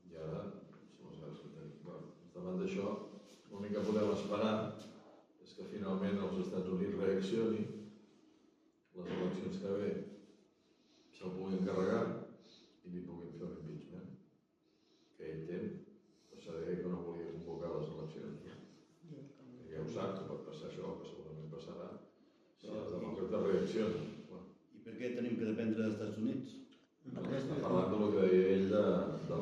I ara són les guerres que tenim. Davant d'això, l'únic que podem esperar és que finalment els Estats Units reaccioni, les eleccions que ve se'l puguin carregar i li puguin fer un impeachment. Que ell té, passaré que no volia convocar les eleccions. Ja ho sap, que pot passar això, que segurament passarà, si els demòcrates reaccionen. I per què tenim que dependre dels Estats Units? Està parlant del que deia ell de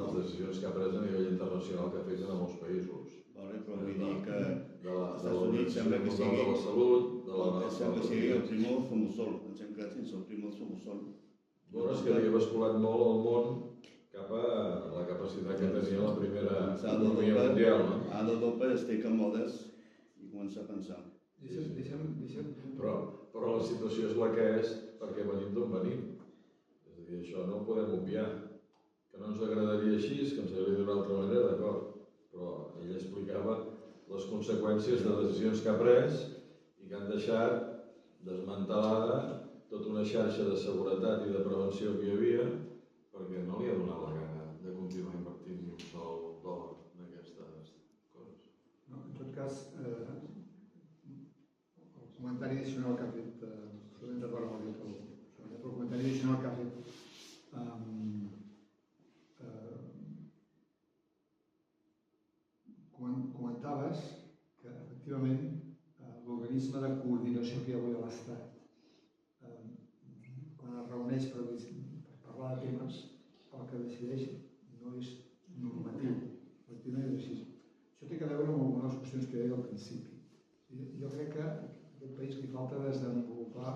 les decisions que ha pres a nivell internacional que afecten a molts països. Vale, però vull dir que De els Estats Units sembla que sigui... de la salut, de la... Sembla que sigui el primer som el sol. Ens hem quedat sense el primer som el sol. Bueno, és que havia basculat molt el món cap a la capacitat que tenia la primera economia mundial, no? A d'Europa es té que modes i comença a pensar. Però la situació és la que és perquè venim d'on venim. És a dir, això no ho podem obviar. Que no ens agradaria així, que ens agradaria d'una altra manera, d'acord. Però ell explicava les conseqüències de decisions que ha pres i que han deixat desmantelada tota una xarxa de seguretat i de prevenció que hi havia perquè no li ha donat la gana de continuar invertint ni un sol dòlar en aquestes coses. No, en tot cas, el comentari addicional que ha fet, solament de parlar amb el comentari addicional que ha fet comentaves que efectivament l'organisme de coordinació que hi ha avui a l'Estat quan es reuneix per parlar de temes el que decideix no és normatiu, efectivament és així. Això té a veure amb algunes de les qüestions que deia al principi. Jo crec que a aquest país li falta desenvolupar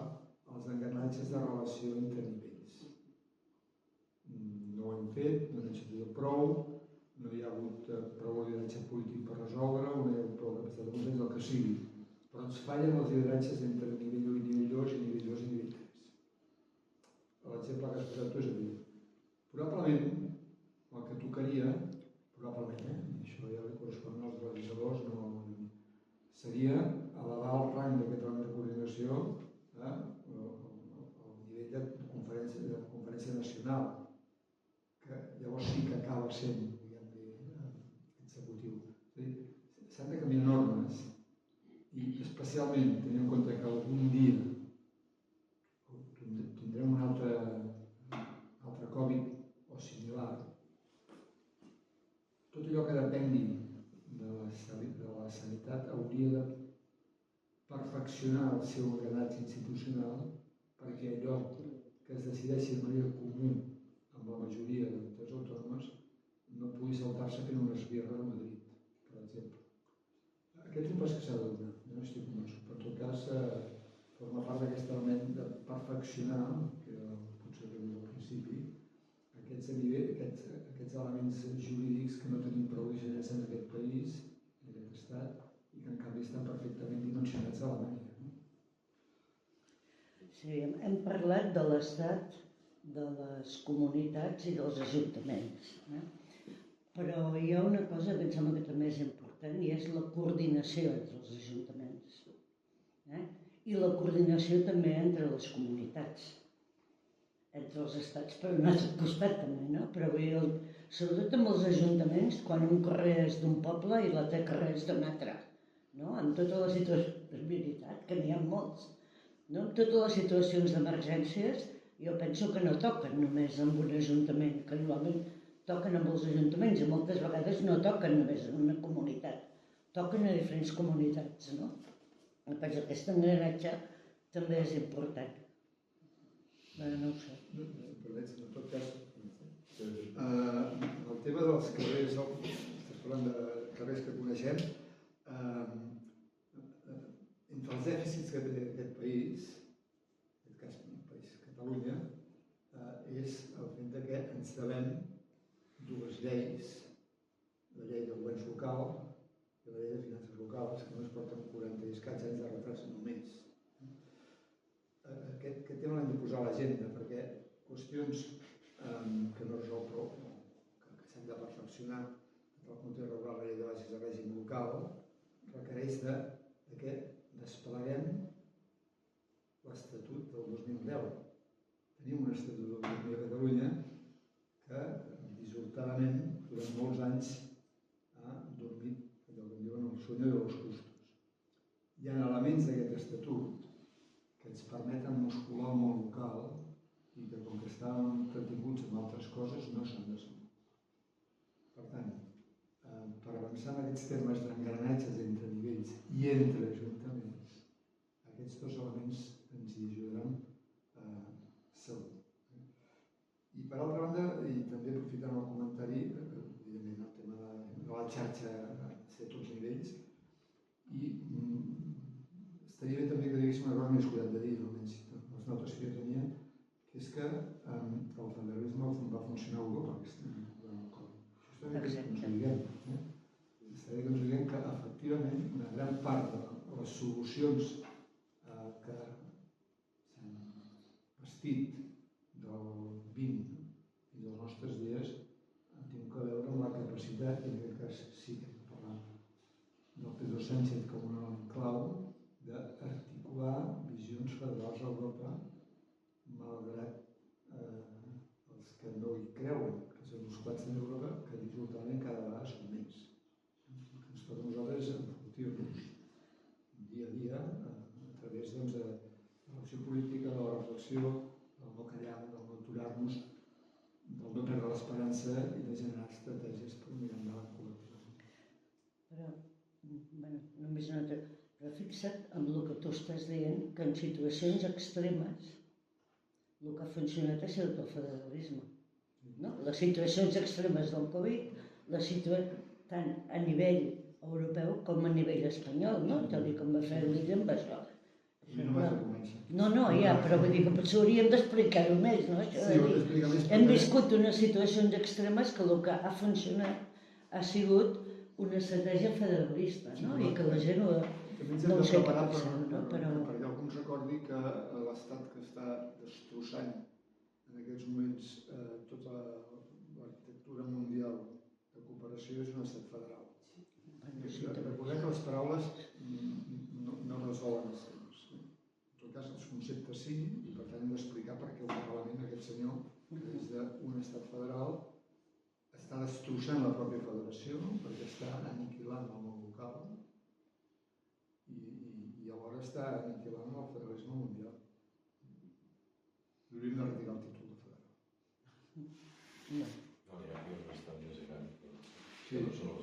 els engranatges de relació entre nivells. No ho hem fet, no n'hem sentit prou, no hi ha hagut prou lideratge polític per resoldre-ho, no hi ha hagut prou capacitat de consens, el que sigui. Però ens fallen els lideratges entre nivell 1 i nivell 2 i nivell 2 i nivell 3. L'exemple que has posat tu és evident. Probablement, el que tocaria, probablement, i això ja li correspon als legisladors, seria elevar el rang d'aquest rang de coordinació al nivell de conferència nacional, que llavors sí que acaba sent executiu. S'han de canviar normes i especialment tenint en compte que algun dia tindrem un altre Covid o similar, tot allò que depengui de la sanitat hauria de perfeccionar el seu engranatge institucional perquè allò que es decideixi de manera comú amb la majoria de comunitats autònomes no pugui saltar-se fent una esbirra a Madrid, per exemple. Aquest és un pas que s'ha de donar, jo no estic convençut, però en tot cas forma part d'aquest element de perfeccionar, que potser que diu al principi, aquests elements jurídics que no tenim prou dissenyats en aquest país, en aquest estat, i que en canvi estan perfectament dimensionats a Alemanya. Sí, hem parlat de l'Estat, de les comunitats i dels ajuntaments. Però hi ha una cosa que em sembla que també és important i és la coordinació entre els ajuntaments. I la coordinació també entre les comunitats, entre els estats per un altre costat també, no? Però sobretot amb els ajuntaments, quan un carrer és d'un poble i l'altre carrer és d'un altre, no? En totes les situacions, és veritat que n'hi ha molts, no? En totes les situacions d'emergències jo penso que no toquen només amb un ajuntament, que normalment toquen amb els ajuntaments i moltes vegades no toquen només en una comunitat, toquen a diferents comunitats, no? Perquè aquest engranatge també és important. No ho sé. En tot cas, el tema dels carrers, estàs parlant de carrers que coneixem, entre els dèficits que té aquest país, en aquest cas el país Catalunya, és el fet que ens devem dues lleis, la llei de governs local i la llei de finances locals, que no es porten 40 i escaig anys de retrats només. Aquest tema posar a l'agenda, perquè qüestions que no resol prou, que s'han de perfeccionar del context regular de la llei de bases de règim local, requereix que despleguem l'Estatut del 2010. Tenim un Estatut del 2010 a Catalunya que, dissortadament, durant molts anys ha dormit, allò que en diuen el sueño de los justos. Hi ha elements d'aquest Estatut que ens permeten muscular el món local i que, com que estan entretinguts amb altres coses, no s'han desenvolupat. Per tant, per avançar en aquests termes d'engranatges entre nivells i entre ajuntaments, aquests dos elements ens hi ajudaran segur. I per altra banda, i també aprofitant el comentari, evidentment el tema de la xarxa a tots nivells, i estaria bé també que diguéssim una cosa més cuidat de dir, almenys les notes que jo tenia, que és que el federalisme va funcionar a Europa durant el Covid. Això està bé que ens ho diguem. Està bé que ens ho diguem que, efectivament, una gran part de les solucions que s'han bastit del 20 fins als nostres dies han tingut a veure amb la capacitat, i en aquest cas sí que hem de parlar del Pedro Sánchez com un element clau, d'articular visions federals a Europa, malgrat els que no hi creuen, que són els quats d'Europa, que dissortadament cada vegada són més. Ens toca a nosaltres enfortir-nos dia a dia a través de l'acció política, de la reflexió, del no callar, del no aturar-nos, del no perdre l'esperança i de generar estratègies per mirar endavant col·lectivament. Però, només una altra. Però fixa't en el que tu estàs dient, que en situacions extremes el que ha funcionat ha sigut el federalisme. No? Les situacions extremes del Covid, tant a nivell europeu com a nivell espanyol, no? Tal com va fer l'Illa amb això. No, ja, però vull dir que potser hauríem d'explicar-ho més, no? Això de dir, hem viscut unes situacions extremes que el que ha funcionat ha sigut una estratègia federalista, no? I que la gent no ho sé què pensa, no? Però... Perquè algú ens recordi que l'Estat que està destrossant en aquests moments tota l'arquitectura mundial de cooperació és un estat federal. Recordem que les paraules no resolen els temes. En tot cas, els conceptes sí, i per tant hem d'explicar per què malament aquest senyor, que des d'un estat federal està destrossant la pròpia federació, perquè està aniquilant el món local i alhora està aniquilant el federalisme mundial. Hauríem de retirar el títol de federal. No, hi ha aquí un estat més gran, però no són els